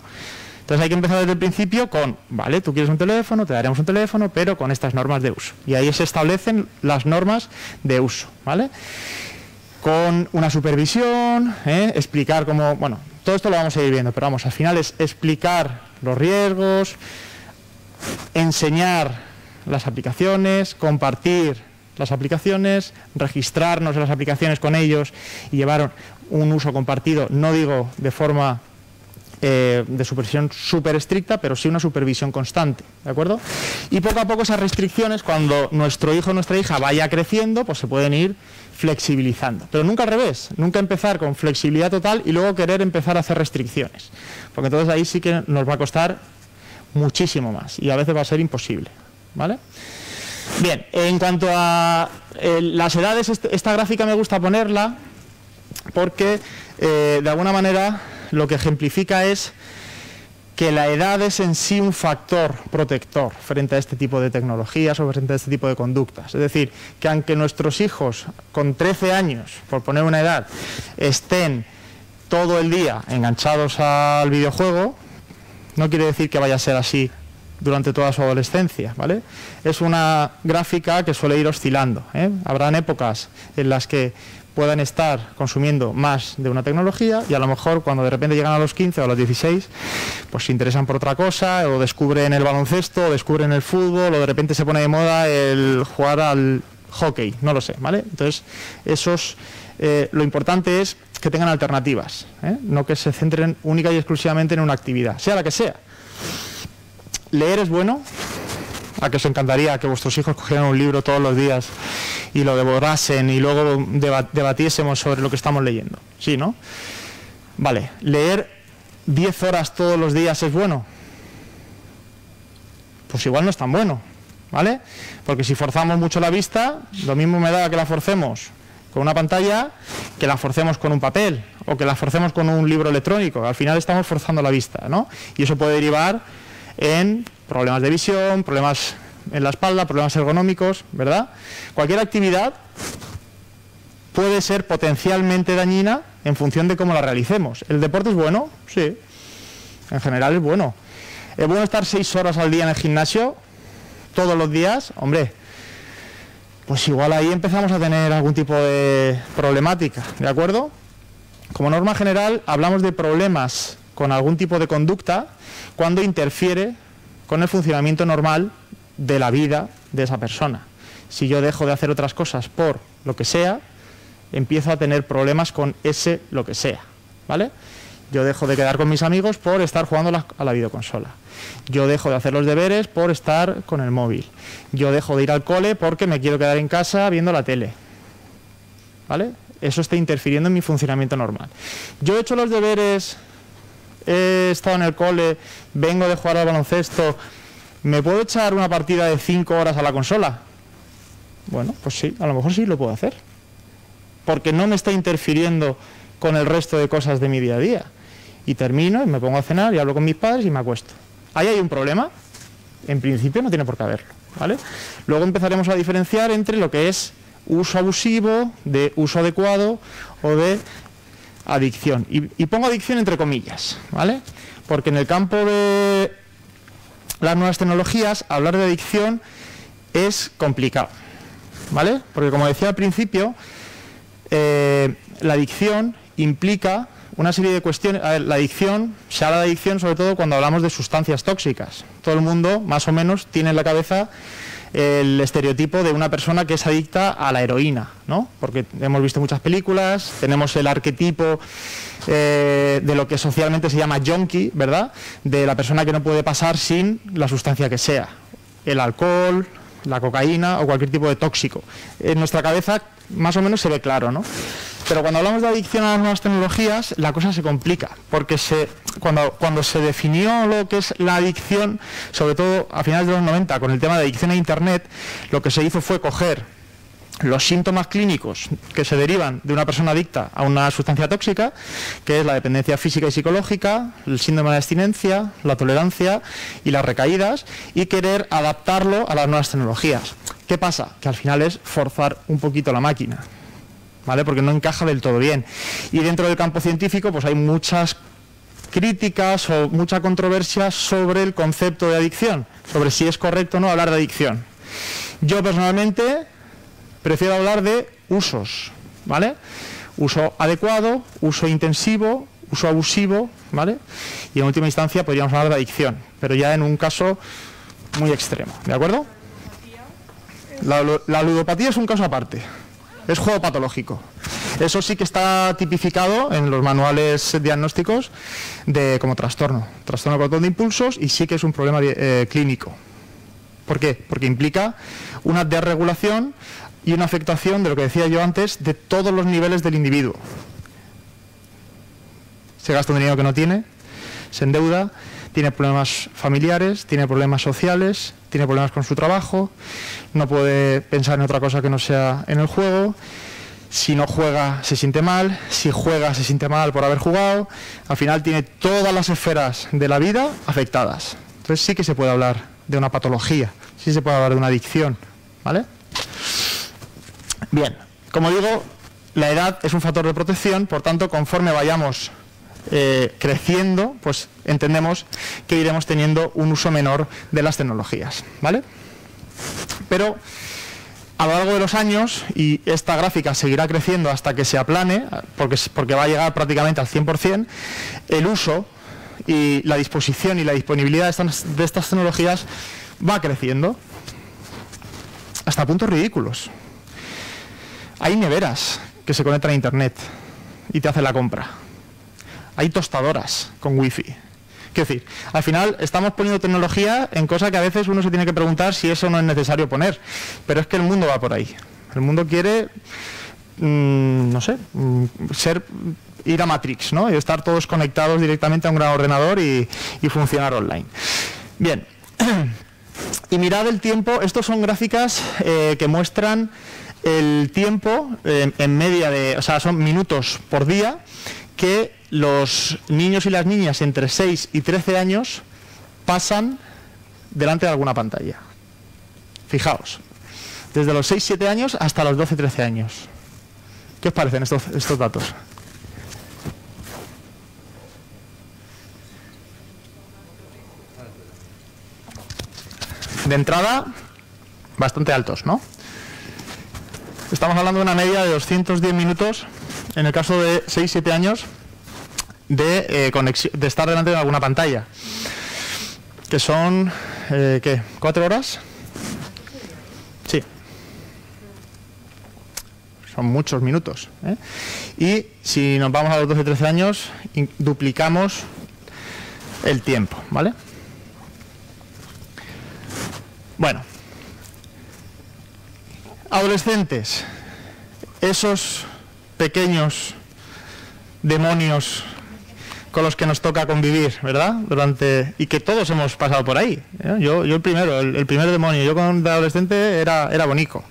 Entonces hay que empezar desde el principio con, vale, tú quieres un teléfono, te daremos un teléfono, pero con estas normas de uso. Y ahí se establecen las normas de uso, ¿vale? Con una supervisión, explicar cómo, bueno, todo esto lo vamos a ir viendo, pero vamos, al final es explicar los riesgos, enseñar las aplicaciones, compartir las aplicaciones, registrarnos en las aplicaciones con ellos y llevar un uso compartido, no digo de forma de supervisión súper estricta, pero sí una supervisión constante, ¿de acuerdo? Y poco a poco esas restricciones, cuando nuestro hijo o nuestra hija vaya creciendo, pues se pueden ir flexibilizando. Pero nunca al revés, nunca empezar con flexibilidad total y luego querer empezar a hacer restricciones, porque entonces ahí sí que nos va a costar muchísimo más y a veces va a ser imposible, ¿vale? Bien, en cuanto a las edades, esta gráfica me gusta ponerla porque de alguna manera lo que ejemplifica es que la edad es en sí un factor protector frente a este tipo de tecnologías o frente a este tipo de conductas. Es decir, que aunque nuestros hijos con 13 años, por poner una edad, estén todo el día enganchados al videojuego, no quiere decir que vaya a ser así durante toda su adolescencia, ¿vale? Es una gráfica que suele ir oscilando, Habrán épocas en las que puedan estar consumiendo más de una tecnología y a lo mejor cuando de repente llegan a los 15 o a los 16 pues se interesan por otra cosa o descubren el baloncesto o descubren el fútbol o de repente se pone de moda el jugar al hockey, no lo sé, ¿vale? Entonces lo importante es que tengan alternativas, no que se centren única y exclusivamente en una actividad, sea la que sea. Leer es bueno, ¿A que os encantaría que vuestros hijos cogieran un libro todos los días y lo devorasen y luego debatiésemos sobre lo que estamos leyendo? Sí, ¿no? Vale, ¿leer 10 horas todos los días es bueno? Pues igual no es tan bueno, ¿vale? Porque si forzamos mucho la vista, lo mismo me da que la forcemos con una pantalla, que la forcemos con un papel, o que la forcemos con un libro electrónico. Al final estamos forzando la vista, ¿no? Y eso puede derivar en problemas de visión, problemas en la espalda, problemas ergonómicos, ¿verdad? Cualquier actividad puede ser potencialmente dañina en función de cómo la realicemos. ¿El deporte es bueno? Sí, en general es bueno. ¿Es bueno estar 6 horas al día en el gimnasio todos los días? Hombre, pues igual ahí empezamos a tener algún tipo de problemática, ¿de acuerdo? Como norma general, hablamos de problemas con algún tipo de conducta cuando interfiere con el funcionamiento normal de la vida de esa persona. Si yo dejo de hacer otras cosas por lo que sea, empiezo a tener problemas con ese lo que sea, ¿vale? Yo dejo de quedar con mis amigos por estar jugando a la videoconsola. Yo dejo de hacer los deberes por estar con el móvil. Yo dejo de ir al cole porque me quiero quedar en casa viendo la tele, ¿vale? Eso está interfiriendo en mi funcionamiento normal. Yo he hecho los deberes, he estado en el cole, vengo de jugar al baloncesto, ¿me puedo echar una partida de 5 horas a la consola? Bueno, pues sí, a lo mejor sí lo puedo hacer, porque no me está interfiriendo con el resto de cosas de mi día a día. Y termino y me pongo a cenar y hablo con mis padres y me acuesto. ¿Ahí hay un problema? En principio no tiene por qué haberlo, ¿vale? Luego empezaremos a diferenciar entre lo que es uso abusivo, de uso adecuado o de adicción. Y pongo adicción entre comillas, ¿vale? Porque en el campo de las nuevas tecnologías, hablar de adicción es complicado, ¿vale? Porque como decía al principio, la adicción implica una serie de cuestiones. A ver, la adicción, se habla de adicción sobre todo cuando hablamos de sustancias tóxicas. Todo el mundo, más o menos, tiene en la cabeza el estereotipo de una persona que es adicta a la heroína, ¿no? Porque hemos visto muchas películas, tenemos el arquetipo de lo que socialmente se llama junkie, ¿verdad? De la persona que no puede pasar sin la sustancia que sea, el alcohol, la cocaína o cualquier tipo de tóxico. En nuestra cabeza más o menos se ve claro, ¿no? Pero cuando hablamos de adicción a las nuevas tecnologías, la cosa se complica, porque cuando se definió lo que es la adicción, sobre todo a finales de los 90, con el tema de adicción a Internet, lo que se hizo fue coger los síntomas clínicos que se derivan de una persona adicta a una sustancia tóxica, que es la dependencia física y psicológica, el síndrome de abstinencia, la tolerancia y las recaídas, y querer adaptarlo a las nuevas tecnologías. ¿Qué pasa? Que al final es forzar un poquito la máquina, ¿vale? Porque no encaja del todo bien. Y dentro del campo científico pues hay muchas críticas o mucha controversia sobre el concepto de adicción, sobre si es correcto o no hablar de adicción. Yo personalmente prefiero hablar de usos, ¿vale? Uso adecuado, uso intensivo, uso abusivo, ¿vale? Y en última instancia podríamos hablar de adicción, pero ya en un caso muy extremo, ¿de acuerdo? La ludopatía es un caso aparte. Es juego patológico. Eso sí que está tipificado en los manuales diagnósticos como trastorno control de impulsos, y sí que es un problema clínico. ¿Por qué? Porque implica una desregulación y una afectación de lo que decía yo antes, de todos los niveles del individuo. Se gasta un dinero que no tiene, se endeuda, tiene problemas familiares, tiene problemas sociales, tiene problemas con su trabajo, no puede pensar en otra cosa que no sea en el juego. Si no juega se siente mal, si juega se siente mal por haber jugado. Al final tiene todas las esferas de la vida afectadas. Entonces sí que se puede hablar de una patología, sí se puede hablar de una adicción, ¿vale? Bien, como digo, la edad es un factor de protección, por tanto, conforme vayamos creciendo, pues entendemos que iremos teniendo un uso menor de las tecnologías, ¿vale? Pero a lo largo de los años, y esta gráfica seguirá creciendo hasta que se aplane, porque va a llegar prácticamente al 100%, el uso y la disposición y la disponibilidad de estas tecnologías va creciendo hasta puntos ridículos. Hay neveras que se conectan a Internet y te hacen la compra. Hay tostadoras con wifi. Quiero decir, al final estamos poniendo tecnología en cosas que a veces uno se tiene que preguntar si eso no es necesario poner. Pero es que el mundo va por ahí. El mundo quiere, no sé, ir a Matrix, ¿no? Y estar todos conectados directamente a un gran ordenador y funcionar online. Bien. Y mirad el tiempo. Estos son gráficas que muestran el tiempo en media de, o sea, son minutos por día que los niños y las niñas entre 6 y 13 años pasan delante de alguna pantalla. Fijaos, desde los 6-7 años hasta los 12-13 años. ¿Qué os parecen estos datos? De entrada, bastante altos, ¿no? Estamos hablando de una media de 210 minutos, en el caso de 6-7 años, de estar delante de alguna pantalla. Que son, ¿qué? ¿4 horas? Sí. Son muchos minutos, ¿eh? Y si nos vamos a los 12-13 años, duplicamos el tiempo, ¿vale? Bueno, adolescentes, esos pequeños demonios con los que nos toca convivir, ¿verdad? Y que todos hemos pasado por ahí, ¿eh? Yo el primero, el primer demonio. Yo cuando era adolescente era bonico.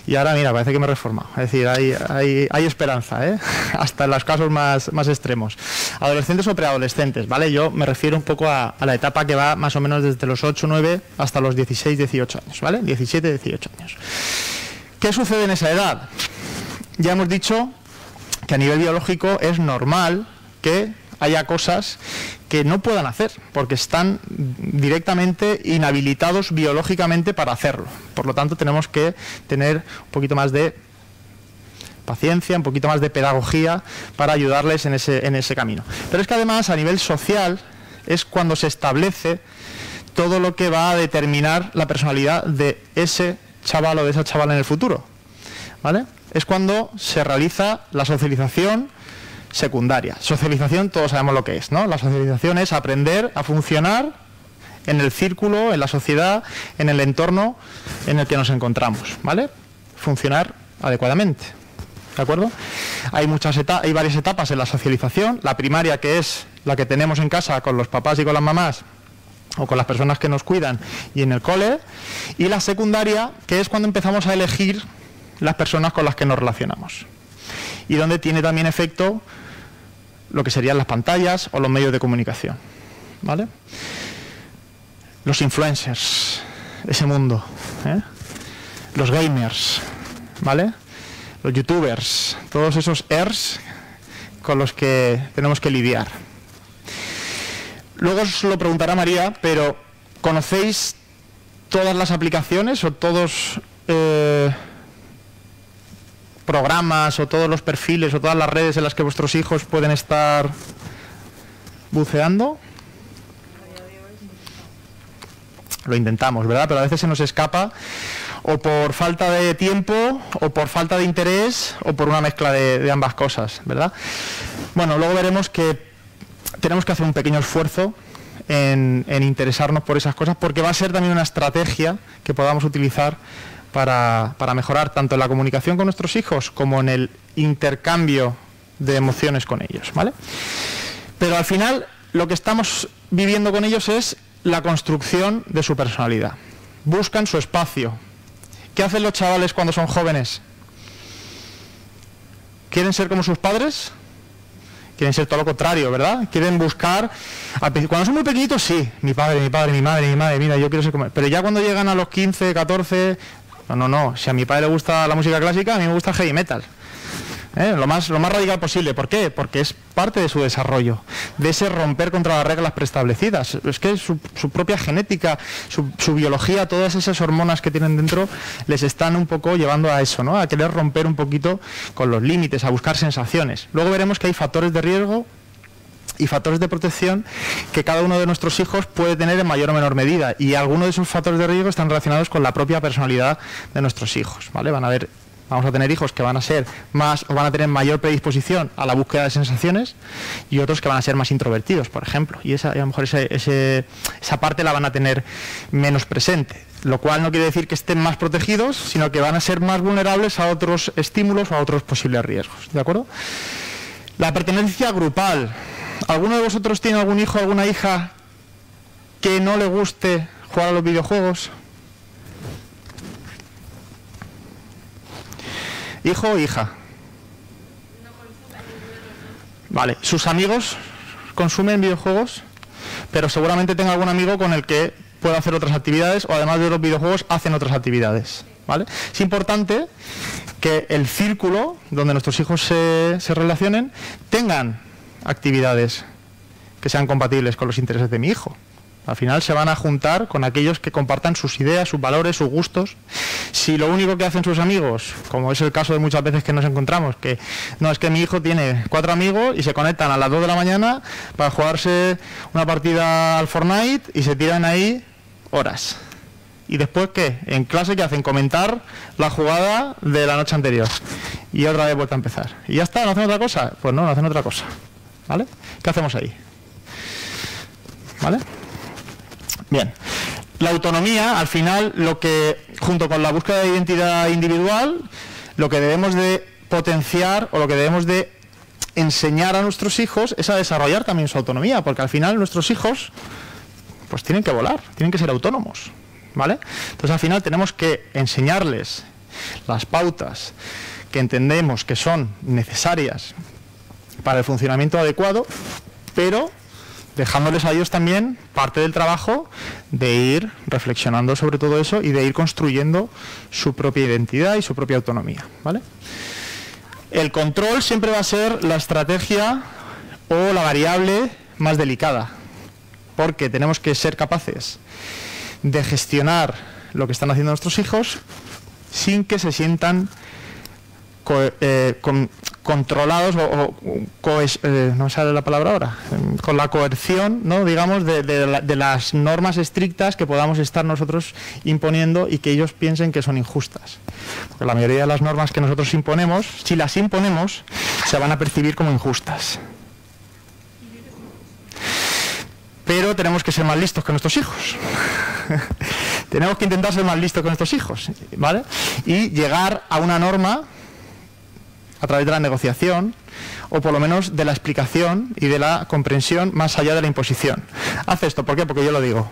Y ahora, mira, parece que me he reformado. Es decir, hay esperanza, ¿eh? Hasta en los casos más extremos. Adolescentes o preadolescentes, ¿vale? Yo me refiero un poco a la etapa que va más o menos desde los 8, 9 hasta los 16, 18 años, ¿vale? 17, 18 años. ¿Qué sucede en esa edad? Ya hemos dicho que a nivel biológico es normal que haya cosas que no puedan hacer, porque están directamente inhabilitados biológicamente para hacerlo. Por lo tanto, tenemos que tener un poquito más de paciencia, un poquito más de pedagogía para ayudarles en ese camino. Pero es que además, a nivel social, es cuando se establece todo lo que va a determinar la personalidad de ese chaval o de esa chavala en el futuro, ¿vale? Es cuando se realiza la socialización secundaria. Socialización, todos sabemos lo que es, ¿no? La socialización es aprender a funcionar en el círculo, en la sociedad, en el entorno en el que nos encontramos, ¿vale? Funcionar adecuadamente, ¿de acuerdo? Hay varias etapas en la socialización. La primaria, que es la que tenemos en casa con los papás y con las mamás, o con las personas que nos cuidan, y en el cole. Y la secundaria, que es cuando empezamos a elegir las personas con las que nos relacionamos. Y donde tiene también efecto lo que serían las pantallas o los medios de comunicación, ¿vale? Los influencers, ese mundo, ¿eh? Los gamers, ¿vale? Los youtubers, todos esos ERS con los que tenemos que lidiar. Luego os lo preguntará María, pero ¿conocéis todas las aplicaciones o todos programas o todos los perfiles o todas las redes en las que vuestros hijos pueden estar buceando? Lo intentamos, ¿verdad? Pero a veces se nos escapa, o por falta de tiempo, o por falta de interés, o por una mezcla de ambas cosas, ¿verdad? Bueno, luego veremos que tenemos que hacer un pequeño esfuerzo en interesarnos por esas cosas, porque va a ser también una estrategia que podamos utilizar para mejorar tanto en la comunicación con nuestros hijos como en el intercambio de emociones con ellos, ¿vale? Pero al final lo que estamos viviendo con ellos es la construcción de su personalidad. Buscan su espacio. ¿Qué hacen los chavales cuando son jóvenes? ¿Quieren ser como sus padres? Quieren ser todo lo contrario, ¿verdad? Quieren buscar... Cuando son muy pequeñitos, sí. Mi padre, mi madre, mira, yo quiero ser como... Pero ya cuando llegan a los 15, 14... No. Si a mi padre le gusta la música clásica, a mí me gusta el heavy metal. Lo más radical posible. ¿Por qué? Porque es parte de su desarrollo, de ese romper contra las reglas preestablecidas. Es que su propia genética, su biología, todas esas hormonas que tienen dentro, les están un poco llevando a eso, ¿no? A querer romper un poquito con los límites, a buscar sensaciones. Luego veremos que hay factores de riesgo y factores de protección que cada uno de nuestros hijos puede tener en mayor o menor medida, y algunos de esos factores de riesgo están relacionados con la propia personalidad de nuestros hijos, ¿vale? Van a haber Vamos a tener hijos que van a ser más o van a tener mayor predisposición a la búsqueda de sensaciones y otros que van a ser más introvertidos, por ejemplo. Y a lo mejor esa parte la van a tener menos presente. Lo cual no quiere decir que estén más protegidos, sino que van a ser más vulnerables a otros estímulos o a otros posibles riesgos. ¿De acuerdo? La pertenencia grupal. ¿Alguno de vosotros tiene algún hijo o alguna hija que no le guste jugar a los videojuegos? ¿Hijo o hija? Vale, sus amigos consumen videojuegos, pero seguramente tenga algún amigo con el que pueda hacer otras actividades o además de los videojuegos hacen otras actividades, ¿vale? Es importante que el círculo donde nuestros hijos se relacionen tengan actividades que sean compatibles con los intereses de mi hijo. Al final se van a juntar con aquellos que compartan sus ideas, sus valores, sus gustos. Si lo único que hacen sus amigos, como es el caso de muchas veces que nos encontramos, que no, es que mi hijo tiene 4 amigos y se conectan a las 2 de la mañana para jugarse una partida al Fortnite y se tiran ahí horas. ¿Y después qué? En clase, ¿qué hacen? Comentar la jugada de la noche anterior. Y otra vez vuelta a empezar. ¿Y ya está? ¿No hacen otra cosa? Pues no hacen otra cosa. ¿Vale? ¿Qué hacemos ahí? ¿Vale? Bien, la autonomía, al final, lo que, junto con la búsqueda de identidad individual, lo que debemos de potenciar o lo que debemos de enseñar a nuestros hijos es a desarrollar también su autonomía, porque al final nuestros hijos pues tienen que volar, tienen que ser autónomos, ¿vale? Entonces al final tenemos que enseñarles las pautas que entendemos que son necesarias para el funcionamiento adecuado, pero dejándoles a ellos también parte del trabajo de ir reflexionando sobre todo eso y de ir construyendo su propia identidad y su propia autonomía, ¿vale? El control siempre va a ser la estrategia o la variable más delicada, porque tenemos que ser capaces de gestionar lo que están haciendo nuestros hijos sin que se sientan controlados no me sale la palabra ahora, con la coerción, ¿no? Digamos, de las normas estrictas que podamos estar nosotros imponiendo y que ellos piensen que son injustas. Porque la mayoría de las normas que nosotros imponemos, si las imponemos, se van a percibir como injustas. Pero tenemos que ser más listos que nuestros hijos. Tenemos que intentar ser más listos que nuestros hijos, ¿vale? Y llegar a una norma a través de la negociación, o por lo menos de la explicación y de la comprensión más allá de la imposición. Haz esto, ¿por qué? Porque yo lo digo.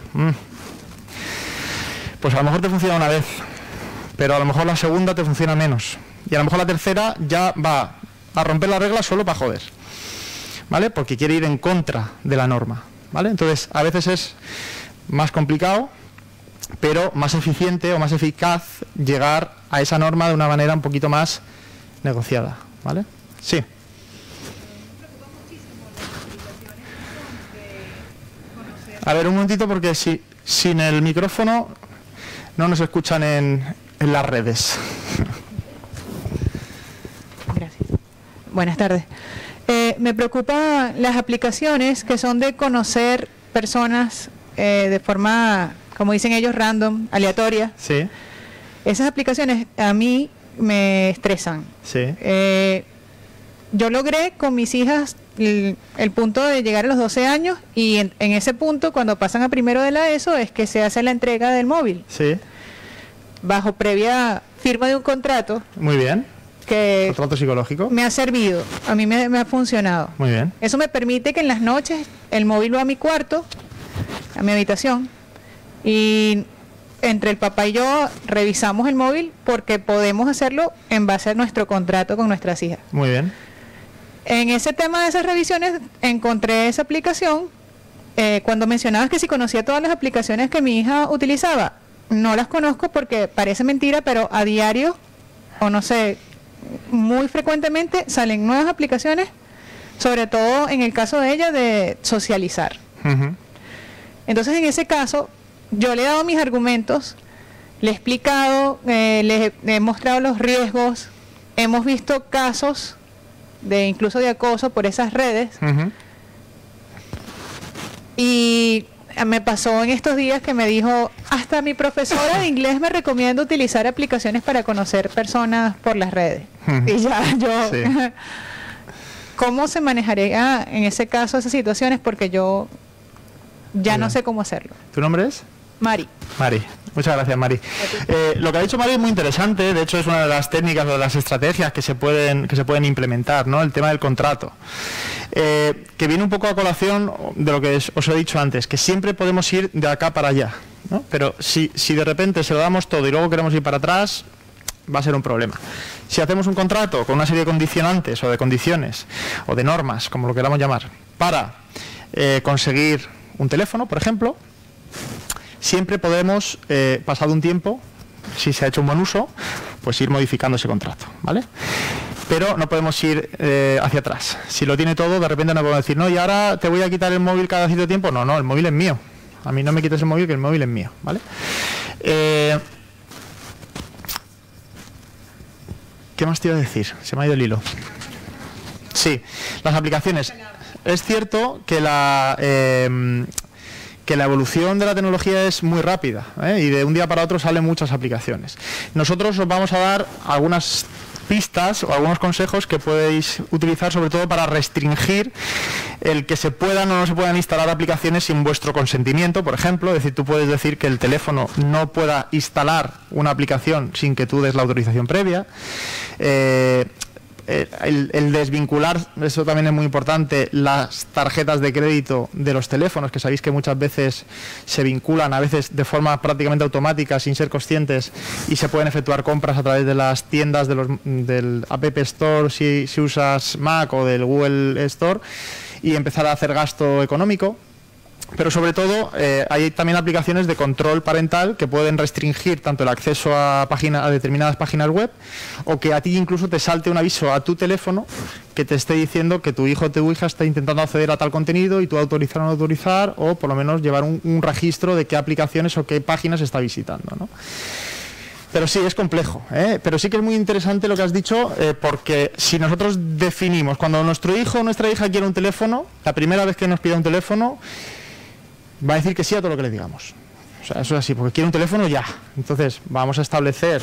Pues a lo mejor te funciona una vez, pero a lo mejor la segunda te funciona menos. Y a lo mejor la tercera ya va a romper la regla solo para joder, ¿vale? Porque quiere ir en contra de la norma, ¿vale? Entonces, a veces es más complicado, pero más eficiente o más eficaz llegar a esa norma de una manera un poquito más negociada, ¿vale? Sí. A ver, un momentito, porque sin el micrófono no nos escuchan en las redes. Gracias. Buenas tardes. Me preocupan las aplicaciones que son de conocer personas de forma, como dicen ellos, random, aleatoria. Sí. Esas aplicaciones a mí me estresan. Sí. Yo logré con mis hijas el punto de llegar a los 12 años y en ese punto, cuando pasan a primero de la ESO, es que se hace la entrega del móvil. Sí. Bajo previa firma de un contrato. Muy bien. Que contrato psicológico. Me ha servido, a mí me ha funcionado. Muy bien. Eso me permite que en las noches el móvil va a mi cuarto, a mi habitación, y entre el papá y yo revisamos el móvil porque podemos hacerlo en base a nuestro contrato con nuestras hijas. Muy bien. En ese tema de esas revisiones encontré esa aplicación. Cuando mencionabas que si conocía todas las aplicaciones que mi hija utilizaba, no las conozco porque parece mentira, pero a diario, o no sé, muy frecuentemente salen nuevas aplicaciones, sobre todo en el caso de ella de socializar. Entonces, en ese caso, yo le he dado mis argumentos, le he explicado, les he mostrado los riesgos, hemos visto casos de incluso de acoso por esas redes. Y me pasó en estos días que me dijo, hasta mi profesora de inglés me recomienda utilizar aplicaciones para conocer personas por las redes. Y ya yo... Sí. ¿Cómo se manejaría en ese caso esas situaciones? Porque yo ya no sé cómo hacerlo. ¿Tu nombre es? Mari. Mari. Muchas gracias, Mari. Lo que ha dicho Mari es muy interesante. De hecho, es una de las técnicas o de las estrategias que se pueden implementar, ¿no? El tema del contrato. Que viene un poco a colación de lo que os he dicho antes, que siempre podemos ir de acá para allá, ¿no? Pero si de repente se lo damos todo y luego queremos ir para atrás, va a ser un problema. Si hacemos un contrato con una serie de condicionantes o de condiciones o de normas, como lo queramos llamar, para conseguir un teléfono, por ejemplo, siempre podemos, pasado un tiempo, si se ha hecho un buen uso, pues ir modificando ese contrato, ¿vale? Pero no podemos ir hacia atrás. Si lo tiene todo, de repente no podemos decir, no, y ahora te voy a quitar el móvil cada cierto tiempo. No, no, el móvil es mío. A mí no me quites el móvil, que el móvil es mío, ¿vale? ¿Qué más te iba a decir? Se me ha ido el hilo. Sí, las aplicaciones. Es cierto que la evolución de la tecnología es muy rápida, y de un día para otro salen muchas aplicaciones. Nosotros os vamos a dar algunas pistas o algunos consejos que podéis utilizar, sobre todo para restringir el que se puedan o no se puedan instalar aplicaciones sin vuestro consentimiento, por ejemplo. Es decir, tú puedes decir que el teléfono no pueda instalar una aplicación sin que tú des la autorización previa. El desvincular, eso también es muy importante, las tarjetas de crédito de los teléfonos, que sabéis que muchas veces se vinculan, a veces de forma prácticamente automática, sin ser conscientes, y se pueden efectuar compras a través de las tiendas del App Store si usas Mac, o del Google Store, y empezar a hacer gasto económico. Pero sobre todo hay también aplicaciones de control parental que pueden restringir tanto el acceso a determinadas páginas web, o que a ti incluso te salte un aviso a tu teléfono que te esté diciendo que tu hijo o tu hija está intentando acceder a tal contenido y tú autorizar o no autorizar, o por lo menos llevar un registro de qué aplicaciones o qué páginas está visitando, ¿no? Pero sí, es complejo, pero sí que es muy interesante lo que has dicho, porque si nosotros definimos, cuando nuestro hijo o nuestra hija quiere un teléfono, la primera vez que nos pida un teléfono, va a decir que sí a todo lo que le digamos. O sea, eso es así, porque quiere un teléfono ya. Entonces, vamos a establecer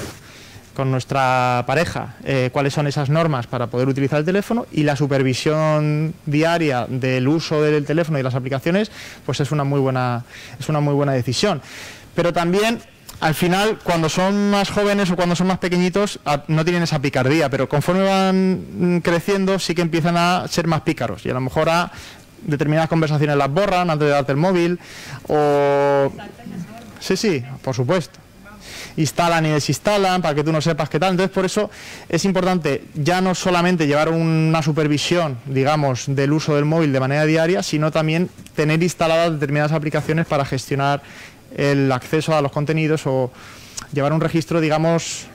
con nuestra pareja cuáles son esas normas para poder utilizar el teléfono, y la supervisión diaria del uso del teléfono y las aplicaciones, pues es una muy buena decisión. Pero también, al final, cuando son más jóvenes o cuando son más pequeñitos, no tienen esa picardía, pero conforme van creciendo sí que empiezan a ser más pícaros, y a lo mejor a determinadas conversaciones las borran antes de darte el móvil, o... Sí, por supuesto. Instalan y desinstalan para que tú no sepas qué tal. Entonces, por eso es importante ya no solamente llevar una supervisión, digamos, del uso del móvil de manera diaria, sino también tener instaladas determinadas aplicaciones para gestionar el acceso a los contenidos, o llevar un registro, digamos,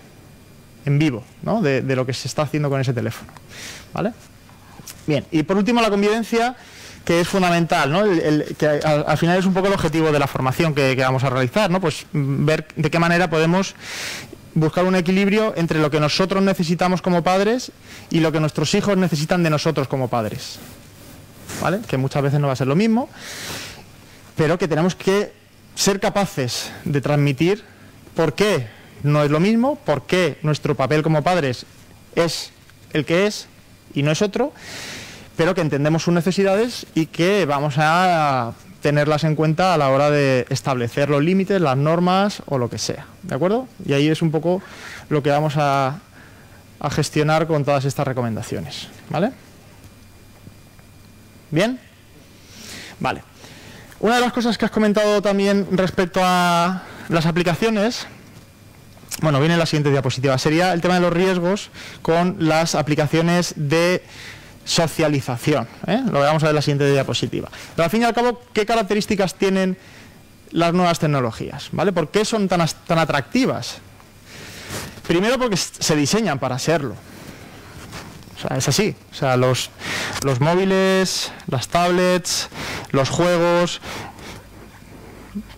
en vivo, ¿no? de lo que se está haciendo con ese teléfono, ¿vale? Bien, y por último, la convivencia, que es fundamental, ¿no? Que al final es un poco el objetivo de la formación que vamos a realizar, ¿no? Pues ver de qué manera podemos buscar un equilibrio entre lo que nosotros necesitamos como padres y lo que nuestros hijos necesitan de nosotros como padres, ¿vale? Que muchas veces no va a ser lo mismo, pero que tenemos que ser capaces de transmitir por qué no es lo mismo, por qué nuestro papel como padres es el que es y no es otro, pero que entendemos sus necesidades y que vamos a tenerlas en cuenta a la hora de establecer los límites, las normas o lo que sea, ¿de acuerdo? Y ahí es un poco lo que vamos a gestionar con todas estas recomendaciones, ¿vale? ¿Bien? Vale. Una de las cosas que has comentado también respecto a las aplicaciones, bueno, viene en la siguiente diapositiva, sería el tema de los riesgos con las aplicaciones de socialización, Lo vamos a ver en la siguiente diapositiva. Pero al fin y al cabo, ¿qué características tienen las nuevas tecnologías? ¿Vale? ¿Por qué son tan atractivas? Primero, porque se diseñan para serlo. O sea, es así. O sea, los móviles, las tablets, los juegos.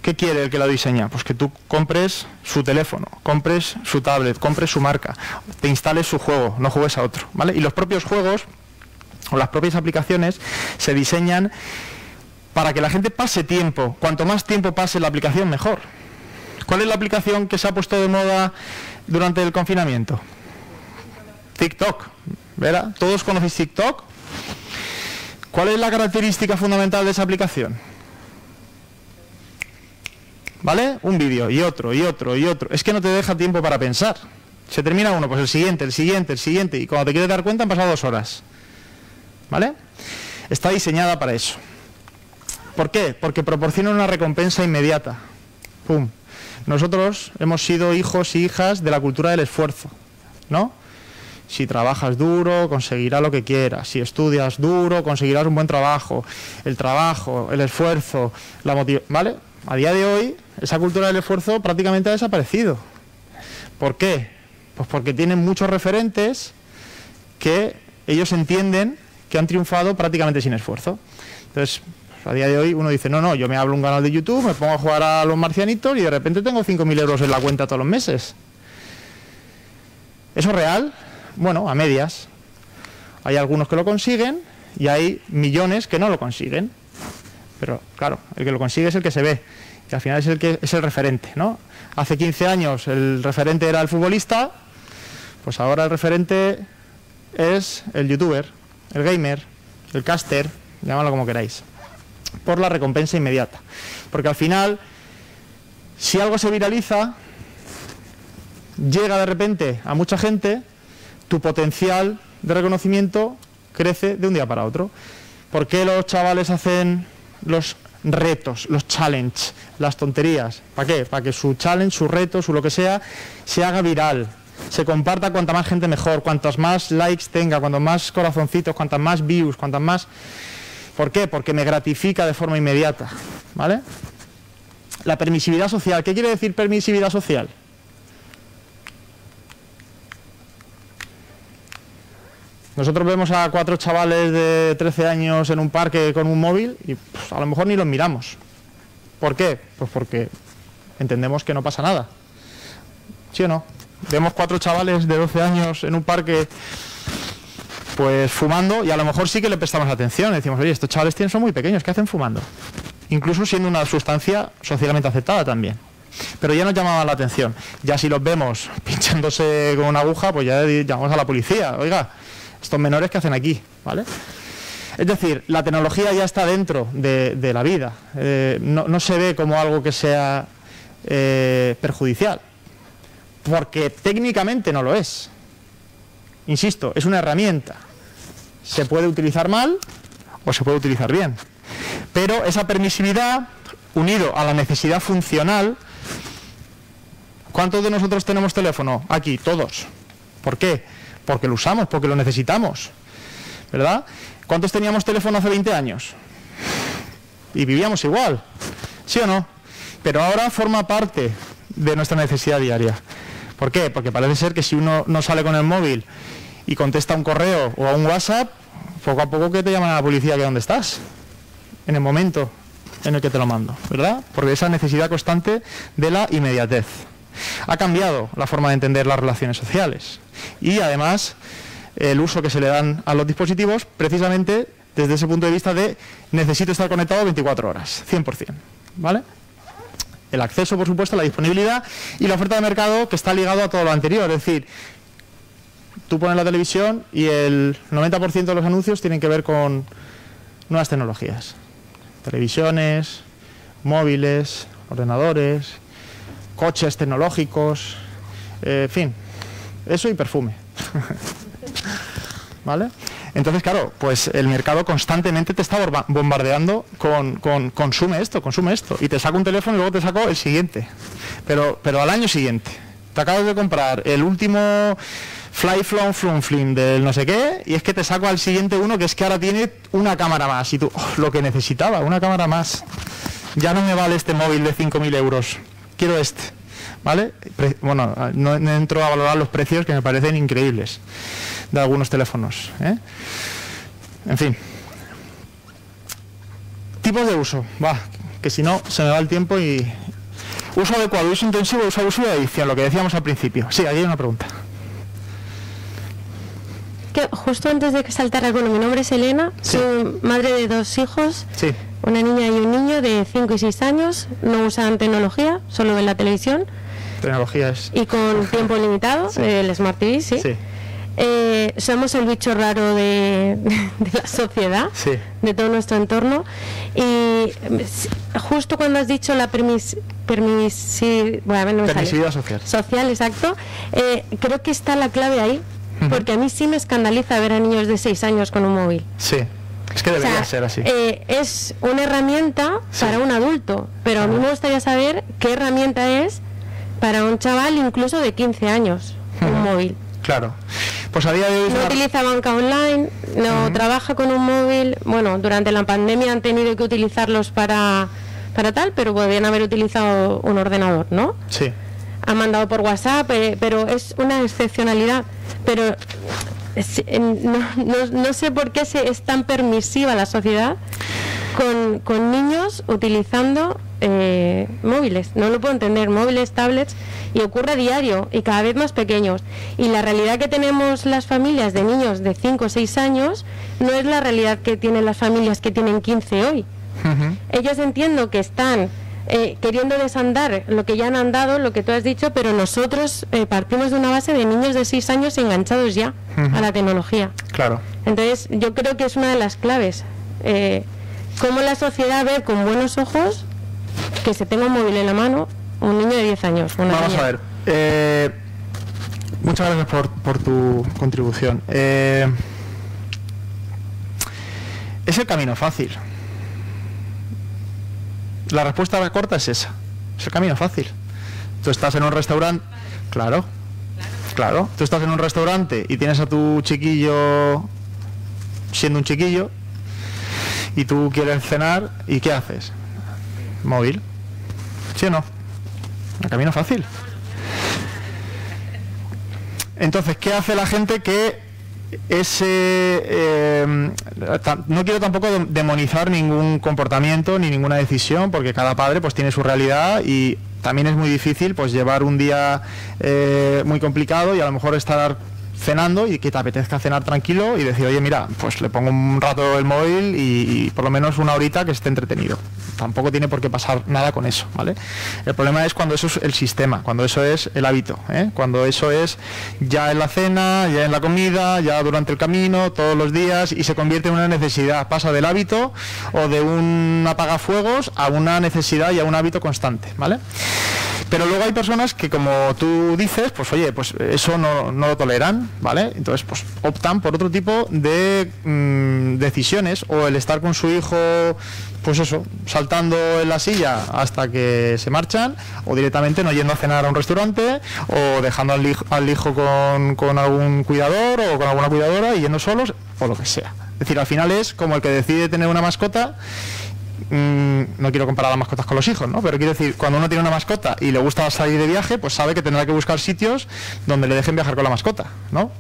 ¿Qué quiere el que lo diseña? Pues que tú compres su teléfono, compres su tablet, compres su marca, te instales su juego, no juegues a otro, ¿vale? Y los propios juegos o las propias aplicaciones se diseñan para que la gente pase tiempo. Cuanto más tiempo pase en la aplicación, mejor. ¿Cuál es la aplicación que se ha puesto de moda durante el confinamiento? TikTok, ¿verdad? ¿Todos conocéis TikTok? ¿Cuál es la característica fundamental de esa aplicación? ¿Vale? Un vídeo y otro, y otro, y otro. Es que no te deja tiempo para pensar. Se termina uno, pues el siguiente, el siguiente, el siguiente. Y cuando te quieres dar cuenta han pasado 2 horas. ¿Vale? Está diseñada para eso. ¿Por qué? Porque proporciona una recompensa inmediata. ¡Pum! Nosotros hemos sido hijos y hijas de la cultura del esfuerzo, ¿no? Si trabajas duro, conseguirás lo que quieras. Si estudias duro, conseguirás un buen trabajo. El trabajo, el esfuerzo, la motivación, ¿vale? A día de hoy, esa cultura del esfuerzo prácticamente ha desaparecido. ¿Por qué? Pues porque tienen muchos referentes que ellos entienden que han triunfado prácticamente sin esfuerzo. Entonces, a día de hoy uno dice, no, yo me abro un canal de YouTube, me pongo a jugar a los marcianitos y de repente tengo 5.000 euros en la cuenta todos los meses. ¿Eso es real? Bueno, a medias. Hay algunos que lo consiguen y hay millones que no lo consiguen. Pero claro, el que lo consigue es el que se ve, que al final es el que es el referente, ¿no? Hace 15 años el referente era el futbolista, pues ahora el referente es el youtuber, el gamer, el caster, llamadlo como queráis, por la recompensa inmediata. Porque al final, si algo se viraliza, llega de repente a mucha gente, tu potencial de reconocimiento crece de un día para otro. ¿Por qué los chavales hacen los retos, los challenge, las tonterías? ¿Para qué? Para que su challenge, su reto, su lo que sea, se haga viral, se comparta cuanta más gente mejor, cuantos más likes tenga, cuantos más corazoncitos, cuantas más views, cuantas más... ¿Por qué? Porque me gratifica de forma inmediata, ¿vale? La permisividad social. ¿Qué quiere decir permisividad social? Nosotros vemos a 4 chavales de 13 años en un parque con un móvil y pues, a lo mejor ni los miramos. ¿Por qué? Pues porque entendemos que no pasa nada. ¿Sí o no? Vemos 4 chavales de 12 años en un parque pues fumando y a lo mejor sí que le prestamos atención. Decimos, oye, estos chavales son muy pequeños, ¿qué hacen fumando? Incluso siendo una sustancia socialmente aceptada también. Pero ya nos llamaba la atención. Ya si los vemos pinchándose con una aguja, pues ya llamamos a la policía. Oiga, estos menores que hacen aquí, ¿vale? Es decir, la tecnología ya está dentro de la vida. No se ve como algo que sea perjudicial, porque técnicamente no lo es. Insisto, es una herramienta. Se puede utilizar mal o se puede utilizar bien. Pero esa permisividad, unido a la necesidad funcional... ¿Cuántos de nosotros tenemos teléfono? Aquí, todos. ¿Por qué? Porque lo usamos, porque lo necesitamos, ¿verdad? ¿Cuántos teníamos teléfono hace 20 años? Y vivíamos igual, ¿sí o no? Pero ahora forma parte de nuestra necesidad diaria. ¿Por qué? Porque parece ser que si uno no sale con el móvil y contesta un correo o a un WhatsApp, poco a poco que te llaman a la policía que dónde estás, en el momento en el que te lo mando, ¿verdad? Porque esa necesidad constante de la inmediatez. Ha cambiado la forma de entender las relaciones sociales y además el uso que se le dan a los dispositivos precisamente desde ese punto de vista de necesito estar conectado 24 horas, 100%, ¿vale? El acceso, por supuesto, la disponibilidad y la oferta de mercado que está ligado a todo lo anterior, es decir, tú pones la televisión y el 90% de los anuncios tienen que ver con nuevas tecnologías, televisiones, móviles, ordenadores, coches tecnológicos, en fin, eso y perfume. ¿Vale? Entonces, claro, pues el mercado constantemente te está bombardeando con consume esto, y te saco un teléfono y luego te saco el siguiente, pero al año siguiente. Te acabas de comprar el último Fly Flom Flum Flim del no sé qué, y es que te saco al siguiente uno que es que ahora tiene una cámara más, y tú, lo que necesitaba, una cámara más. Ya no me vale este móvil de 5.000 euros. Quiero este, ¿vale? Bueno, no entro a valorar los precios que me parecen increíbles de algunos teléfonos, ¿eh? En fin. Tipos de uso, que si no se me va el tiempo y... Uso adecuado, uso intensivo, uso abusivo y adicción, lo que decíamos al principio. Sí, ahí hay una pregunta. Que justo antes de que saltara, bueno, mi nombre es Elena, sí. soy madre de 2 hijos. Sí. Una niña y un niño de 5 y 6 años, no usan tecnología, solo ven la televisión. Tecnología es... Y con tiempo limitado, Sí. el Smart TV, sí. Sí, Somos el bicho raro de la sociedad, sí. de todo nuestro entorno. Y justo cuando has dicho la permisividad social. Social, exacto, creo que está la clave ahí, porque a mí sí me escandaliza ver a niños de 6 años con un móvil. Sí, es que debería ser así. Es una herramienta para un adulto, pero a mí me gustaría saber qué herramienta es para un chaval incluso de 15 años, un móvil. Claro. Pues a día de hoy... No utiliza banca online, no trabaja con un móvil. Bueno, durante la pandemia han tenido que utilizarlos para tal, pero podrían haber utilizado un ordenador, ¿no? Sí. Han mandado por WhatsApp, pero es una excepcionalidad. Pero no sé por qué es tan permisiva la sociedad con niños utilizando móviles. No lo puedo entender, móviles, tablets, y ocurre a diario y cada vez más pequeños. Y la realidad que tenemos las familias de niños de 5 o 6 años no es la realidad que tienen las familias que tienen 15 hoy. Ellos entiendo que están queriendo desandar lo que ya han andado, lo que tú has dicho, pero nosotros partimos de una base de niños de 6 años enganchados ya a la tecnología. Claro. Entonces yo creo que es una de las claves. Cómo la sociedad ve con buenos ojos que se tenga un móvil en la mano un niño de 10 años. Vamos a ver. Muchas gracias por tu contribución. Es el camino fácil. La respuesta corta es esa. Es el camino fácil. Tú estás en un restaurante... Claro. Tú estás en un restaurante y tienes a tu chiquillo siendo un chiquillo y tú quieres cenar, ¿y qué haces? Móvil. ¿Sí o no? El camino fácil. Entonces, ¿qué hace la gente que no quiero tampoco demonizar ningún comportamiento ni ninguna decisión, porque cada padre pues tiene su realidad y también es muy difícil pues llevar un día muy complicado y a lo mejor estar cenando y que te apetezca cenar tranquilo y decir, oye, mira, pues le pongo un rato el móvil y por lo menos una horita que esté entretenido. Tampoco tiene por qué pasar nada con eso, ¿vale? El problema es cuando eso es el sistema, cuando eso es el hábito, cuando eso es ya en la cena, ya en la comida, ya durante el camino, todos los días, y se convierte en una necesidad, pasa del hábito o de un apagafuegos a una necesidad y a un hábito constante, ¿vale? Pero luego hay personas que, como tú dices, pues oye, pues eso no lo toleran, ¿vale? Entonces pues optan por otro tipo de decisiones, o el estar con su hijo, pues eso, saltando en la silla hasta que se marchan, o directamente no yendo a cenar a un restaurante, o dejando al hijo con algún cuidador o con alguna cuidadora y yendo solos, o lo que sea. Es decir, al final es como el que decide tener una mascota. No quiero comparar las mascotas con los hijos, ¿no? Pero quiero decir, cuando uno tiene una mascota y le gusta salir de viaje, pues sabe que tendrá que buscar sitios donde le dejen viajar con la mascota, ¿no?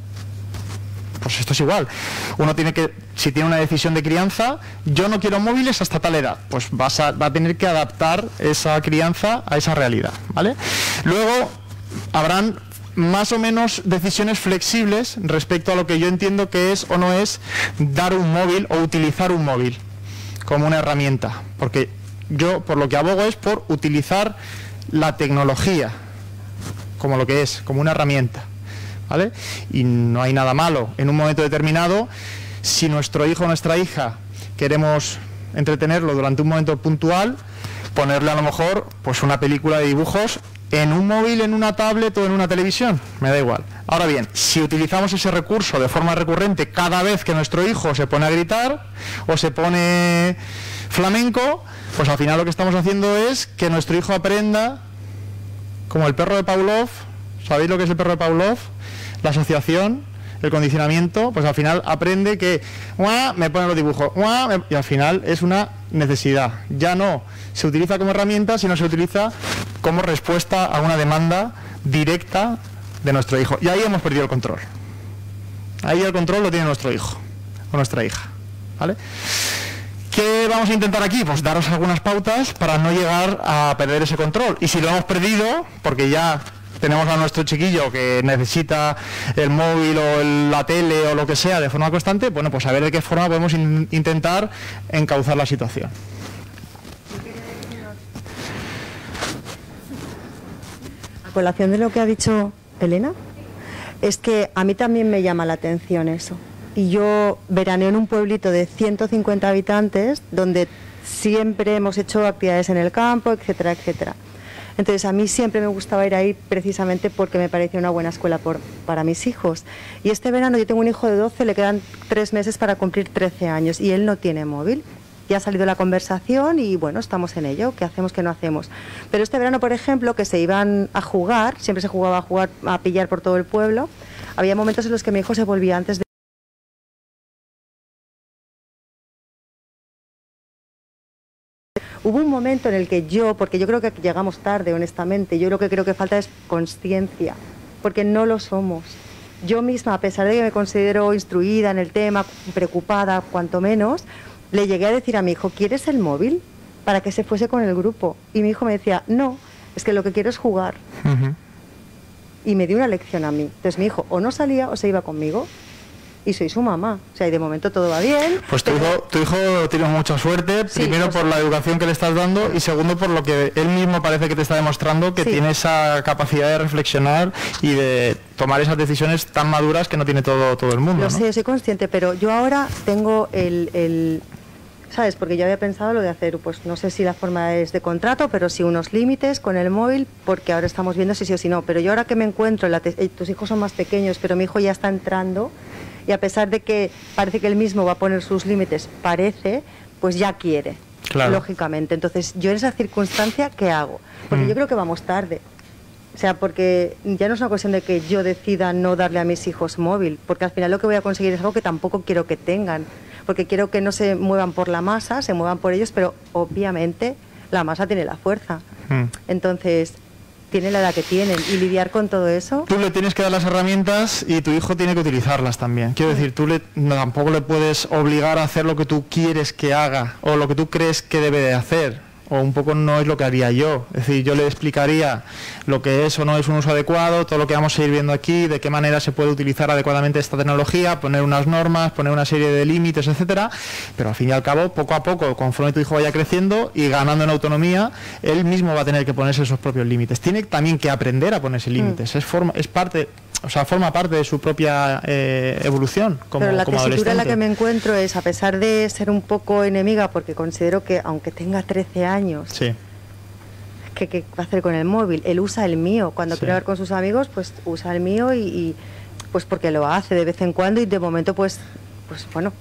Pues esto es igual. Uno tiene que, si tiene una decisión de crianza, yo no quiero móviles hasta tal edad, pues va a tener que adaptar esa crianza a esa realidad, ¿vale? Luego habrán más o menos decisiones flexibles respecto a lo que yo entiendo que es o no es dar un móvil o utilizar un móvil como una herramienta, porque yo por lo que abogo es por utilizar la tecnología como lo que es, como una herramienta, ¿vale? Y no hay nada malo en un momento determinado, si nuestro hijo o nuestra hija queremos entretenerlo durante un momento puntual, ponerle a lo mejor pues una película de dibujos en un móvil, en una tablet o en una televisión, me da igual. Ahora bien, si utilizamos ese recurso de forma recurrente cada vez que nuestro hijo se pone a gritar o se pone flamenco, pues al final lo que estamos haciendo es que nuestro hijo aprenda, como el perro de Pavlov. ¿Sabéis lo que es el perro de Pavlov? La asociación, el condicionamiento, pues al final aprende que me pone los dibujos, y al final es una necesidad. Ya no se utiliza como herramienta, sino se utiliza como respuesta a una demanda directa de nuestro hijo. Y ahí hemos perdido el control. Ahí el control lo tiene nuestro hijo o nuestra hija, ¿vale? ¿Qué vamos a intentar aquí? Pues daros algunas pautas para no llegar a perder ese control. Y si lo hemos perdido, porque ya tenemos a nuestro chiquillo que necesita el móvil o la tele o lo que sea de forma constante, bueno, pues a ver de qué forma podemos intentar encauzar la situación. A colación de lo que ha dicho Elena, es que a mí también me llama la atención eso. Y yo veraneo en un pueblito de 150 habitantes donde siempre hemos hecho actividades en el campo, etcétera, etcétera. Entonces a mí siempre me gustaba ir ahí precisamente porque me parecía una buena escuela para mis hijos. Y este verano yo tengo un hijo de 12, le quedan 3 meses para cumplir 13 años y él no tiene móvil. Ya ha salido la conversación y bueno, estamos en ello, ¿qué hacemos, qué no hacemos? Pero este verano, por ejemplo, que se iban a jugar, siempre se jugaba a jugar, a pillar por todo el pueblo, había momentos en los que mi hijo se volvía antes de... Hubo un momento en el que yo, porque yo creo que llegamos tarde, honestamente, yo lo que creo que falta es consciencia, porque no lo somos. Yo misma, a pesar de que me considero instruida en el tema, preocupada, cuanto menos, le llegué a decir a mi hijo, ¿quieres el móvil? Para que se fuese con el grupo. Y mi hijo me decía, no, es que lo que quiero es jugar. Y me dio una lección a mí. Entonces mi hijo o no salía o se iba conmigo. Y soy su mamá. O sea, y de momento todo va bien. Pues tu hijo tiene mucha suerte, sí, primero por la educación que le estás dando y segundo por lo que él mismo parece que te está demostrando, que tiene esa capacidad de reflexionar y de tomar esas decisiones tan maduras que no tiene todo el mundo. Lo sé, soy consciente, pero yo ahora tengo ¿sabes? Porque yo había pensado lo de hacer, pues no sé si la forma es de contrato, pero sí unos límites con el móvil, porque ahora estamos viendo si sí o si no. Pero yo ahora que me encuentro, tus hijos son más pequeños, pero mi hijo ya está entrando, y a pesar de que parece que él mismo va a poner sus límites, pues ya quiere, claro, lógicamente. Entonces, yo en esa circunstancia, ¿qué hago? Porque yo creo que vamos tarde. O sea, porque ya no es una cuestión de que yo decida no darle a mis hijos móvil, porque al final lo que voy a conseguir es algo que tampoco quiero que tengan, porque quiero que no se muevan por la masa, se muevan por ellos, pero obviamente la masa tiene la fuerza. Entonces, tiene la edad que tienen, y lidiar con todo eso... Tú le tienes que dar las herramientas y tu hijo tiene que utilizarlas también. Quiero decir, tú tampoco le puedes obligar a hacer lo que tú quieres que haga o lo que tú crees que debe de hacer. O un poco no es lo que haría yo. Es decir, yo le explicaría lo que es o no es un uso adecuado, todo lo que vamos a ir viendo aquí, de qué manera se puede utilizar adecuadamente esta tecnología, poner unas normas, poner una serie de límites, etcétera. Pero al fin y al cabo, poco a poco, conforme tu hijo vaya creciendo y ganando en autonomía, él mismo va a tener que ponerse esos propios límites. Tiene también que aprender a ponerse límites. Forma parte de su propia evolución como adolescente. Pero la tesitura en la que me encuentro es, a pesar de ser un poco enemiga, porque considero que aunque tenga 13 años, sí, ¿qué va a hacer con el móvil? Él usa el mío. Cuando quiere hablar con sus amigos, pues usa el mío y pues porque lo hace de vez en cuando, y de momento pues bueno,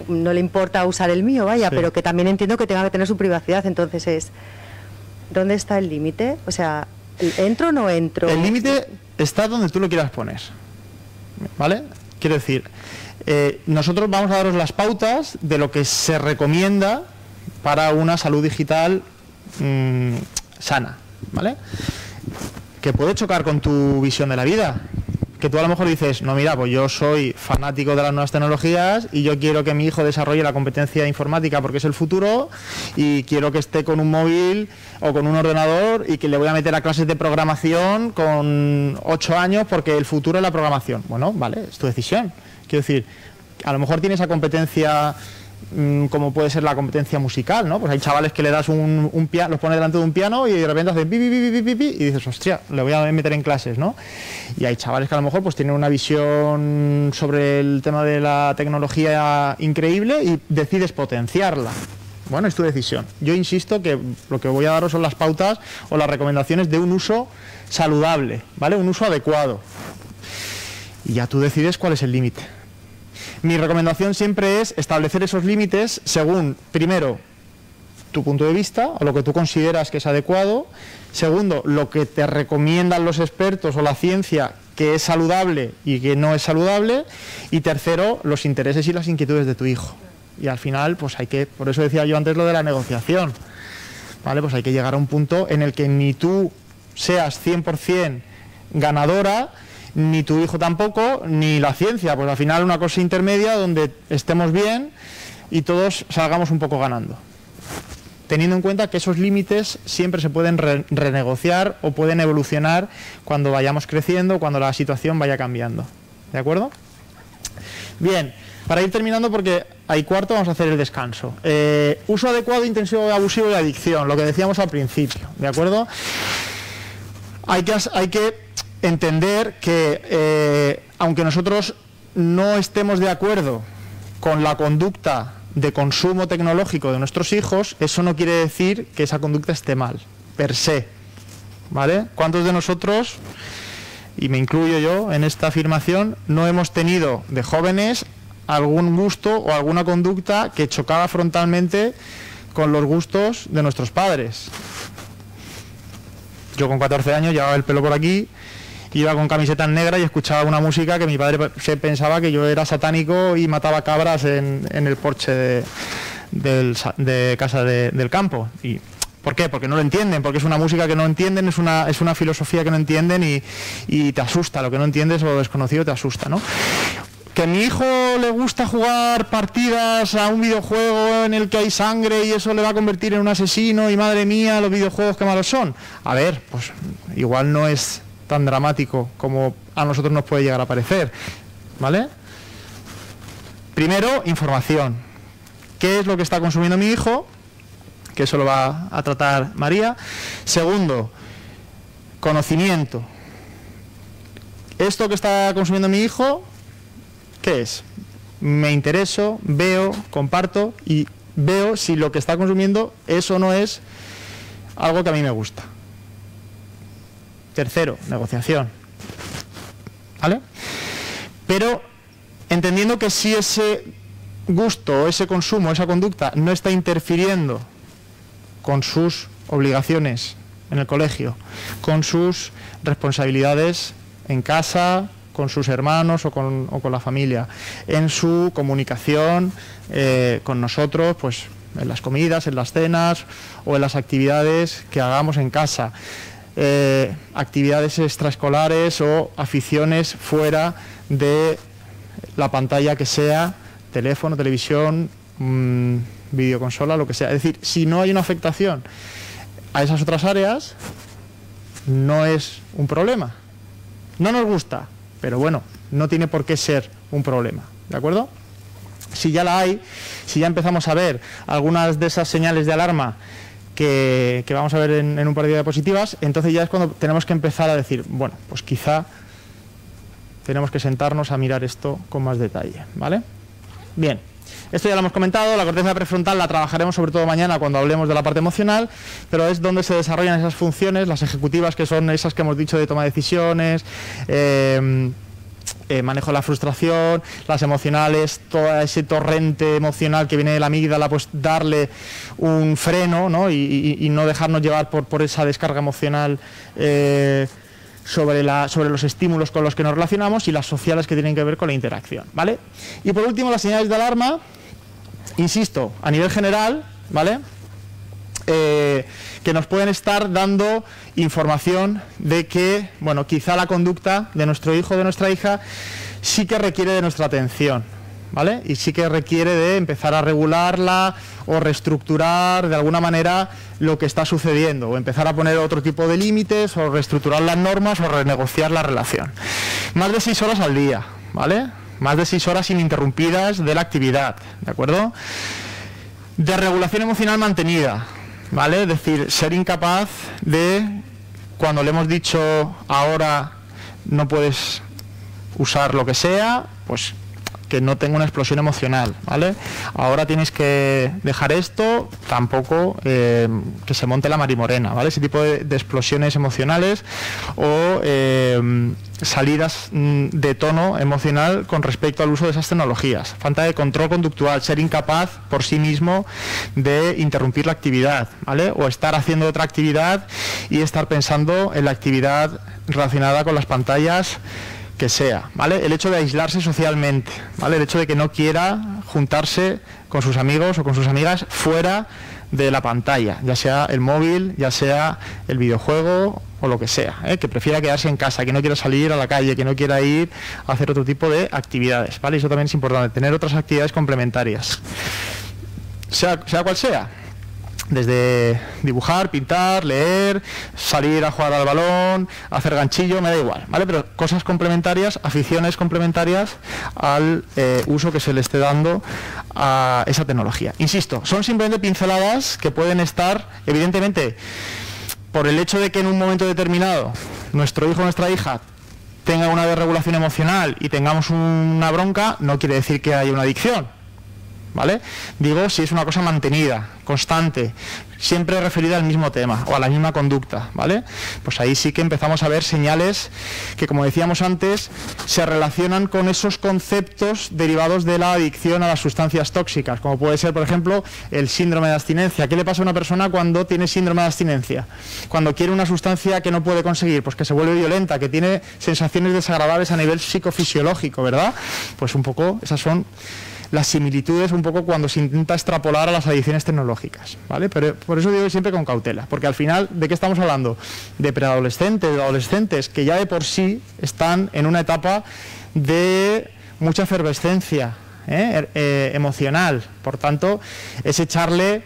no le importa usar el mío, vaya, pero que también entiendo que tenga que tener su privacidad. Entonces ¿dónde está el límite? O sea, ¿entro o no entro? El límite está donde tú lo quieras poner, ¿vale? Quiero decir, nosotros vamos a daros las pautas de lo que se recomienda para una salud digital sana, ¿vale? Que puede chocar con tu visión de la vida. Que tú a lo mejor dices, no, mira, pues yo soy fanático de las nuevas tecnologías y yo quiero que mi hijo desarrolle la competencia informática porque es el futuro, y quiero que esté con un móvil o con un ordenador y que le voy a meter a clases de programación con 8 años porque el futuro es la programación. Bueno, vale, es tu decisión. Quiero decir, a lo mejor tiene esa competencia como puede ser la competencia musical, ¿no? Pues hay chavales que le das un piano, los pones delante de un piano y de repente hacen pi, pi, pi, pi, pi, pi, y dices, hostia, le voy a meter en clases, ¿no? Y hay chavales que a lo mejor pues tienen una visión sobre el tema de la tecnología increíble y decides potenciarla. Bueno, es tu decisión. Yo insisto que lo que voy a daros son las pautas o las recomendaciones de un uso saludable, ¿vale? Un uso adecuado. Y ya tú decides cuál es el límite. Mi recomendación siempre es establecer esos límites según, primero, tu punto de vista o lo que tú consideras que es adecuado. Segundo, lo que te recomiendan los expertos o la ciencia que es saludable y que no es saludable. Y tercero, los intereses y las inquietudes de tu hijo. Y al final, pues por eso decía yo antes lo de la negociación, ¿vale? Pues hay que llegar a un punto en el que ni tú seas 100% ganadora, ni tu hijo tampoco, ni la ciencia. Pues al final una cosa intermedia donde estemos bien y todos salgamos un poco ganando, teniendo en cuenta que esos límites siempre se pueden renegociar o pueden evolucionar cuando vayamos creciendo, cuando la situación vaya cambiando. ¿De acuerdo? Bien, para ir terminando, porque hay cuarto, vamos a hacer el descanso. Uso adecuado, intensivo, abusivo y adicción, lo que decíamos al principio. ¿De acuerdo? hay que entender que aunque nosotros no estemos de acuerdo con la conducta de consumo tecnológico de nuestros hijos, eso no quiere decir que esa conducta esté mal, per se, ¿vale? ¿Cuántos de nosotros, y me incluyo yo en esta afirmación, no hemos tenido de jóvenes algún gusto o alguna conducta que chocaba frontalmente con los gustos de nuestros padres? Yo con 14 años llevaba el pelo por aquí, iba con camisetas negras y escuchaba una música que mi padre se pensaba que yo era satánico y mataba cabras en el porche de casa del campo. ¿Y por qué? Porque no lo entienden, porque es una música que no entienden, es una filosofía que no entienden y te asusta. Lo que no entiendes o lo desconocido te asusta, ¿no? Que a mi hijo le gusta jugar partidas a un videojuego en el que hay sangre y eso le va a convertir en un asesino y madre mía, los videojuegos qué malos son. A ver, pues igual no es tan dramático como a nosotros nos puede llegar a parecer, ¿vale? Primero, información. ¿Qué es lo que está consumiendo mi hijo? Que eso lo va a tratar María. Segundo, conocimiento. ¿Esto que está consumiendo mi hijo, qué es? Me intereso, veo, comparto y veo si lo que está consumiendo es o no es algo que a mí me gusta. Tercero, negociación, ¿vale? Pero entendiendo que si ese gusto, ese consumo, esa conducta no está interfiriendo con sus obligaciones en el colegio, con sus responsabilidades en casa, con sus hermanos o con la familia, en su comunicación con nosotros, pues en las comidas, en las cenas o en las actividades que hagamos en casa. Actividades extraescolares o aficiones fuera de la pantalla que sea, teléfono, televisión, videoconsola, lo que sea. Es decir, si no hay una afectación a esas otras áreas, no es un problema. No nos gusta, pero bueno, no tiene por qué ser un problema, ¿de acuerdo? Si ya la hay, si ya empezamos a ver algunas de esas señales de alarma que vamos a ver en un par de diapositivas, entonces ya es cuando tenemos que empezar a decir, bueno, pues quizá tenemos que sentarnos a mirar esto con más detalle, ¿vale? Bien, esto ya lo hemos comentado, la corteza prefrontal la trabajaremos sobre todo mañana cuando hablemos de la parte emocional, pero es donde se desarrollan esas funciones, las ejecutivas, que son esas que hemos dicho de toma de decisiones, manejo de la frustración, las emocionales, todo ese torrente emocional que viene de la amígdala, pues darle un freno, ¿no? y no dejarnos llevar por esa descarga emocional sobre los estímulos con los que nos relacionamos, y las sociales que tienen que ver con la interacción, ¿vale? Y por último, las señales de alarma, insisto, a nivel general, ¿vale? Que nos pueden estar dando información de que, bueno, quizá la conducta de nuestro hijo o de nuestra hija sí que requiere de nuestra atención, ¿vale? Y sí que requiere de empezar a regularla o reestructurar de alguna manera lo que está sucediendo, o empezar a poner otro tipo de límites, o reestructurar las normas, o renegociar la relación. Más de 6 horas al día, ¿vale? Más de 6 horas ininterrumpidas de la actividad, ¿de acuerdo? De regulación emocional mantenida, ¿vale? Es decir, ser incapaz de, cuando le hemos dicho ahora no puedes usar lo que sea, pues que no tenga una explosión emocional, ¿vale? Ahora tienes que dejar esto, tampoco que se monte la marimorena, ¿vale? Ese tipo de explosiones emocionales o salidas de tono emocional con respecto al uso de esas tecnologías. Falta de control conductual, ser incapaz por sí mismo de interrumpir la actividad, ¿vale? O estar haciendo otra actividad y estar pensando en la actividad relacionada con las pantallas que sea, ¿vale? El hecho de aislarse socialmente, ¿vale? El hecho de que no quiera juntarse con sus amigos o con sus amigas fuera de la pantalla, ya sea el móvil, ya sea el videojuego o lo que sea, que prefiera quedarse en casa, que no quiera salir a la calle, que no quiera ir a hacer otro tipo de actividades, ¿vale? Eso también es importante, tener otras actividades complementarias, sea cual sea. Desde dibujar, pintar, leer, salir a jugar al balón, hacer ganchillo, me da igual, ¿vale? Pero cosas complementarias, aficiones complementarias al uso que se le esté dando a esa tecnología. Insisto, son simplemente pinceladas que pueden estar, evidentemente, por el hecho de que en un momento determinado nuestro hijo o nuestra hija tenga una desregulación emocional y tengamos una bronca, no quiere decir que haya una adicción, ¿vale? Digo, si es una cosa mantenida, constante, siempre referida al mismo tema o a la misma conducta, ¿vale? Pues ahí sí que empezamos a ver señales que, como decíamos antes, se relacionan con esos conceptos derivados de la adicción a las sustancias tóxicas, como puede ser, por ejemplo, el síndrome de abstinencia. ¿Qué le pasa a una persona cuando tiene síndrome de abstinencia? Cuando quiere una sustancia que no puede conseguir, pues que se vuelve violenta, que tiene sensaciones desagradables a nivel psicofisiológico, ¿verdad? Pues un poco, esas son las similitudes un poco cuando se intenta extrapolar a las adicciones tecnológicas, ¿vale? Pero por eso digo siempre con cautela, porque al final, ¿de qué estamos hablando? De preadolescentes, de adolescentes que ya de por sí están en una etapa de mucha efervescencia emocional, por tanto, es echarle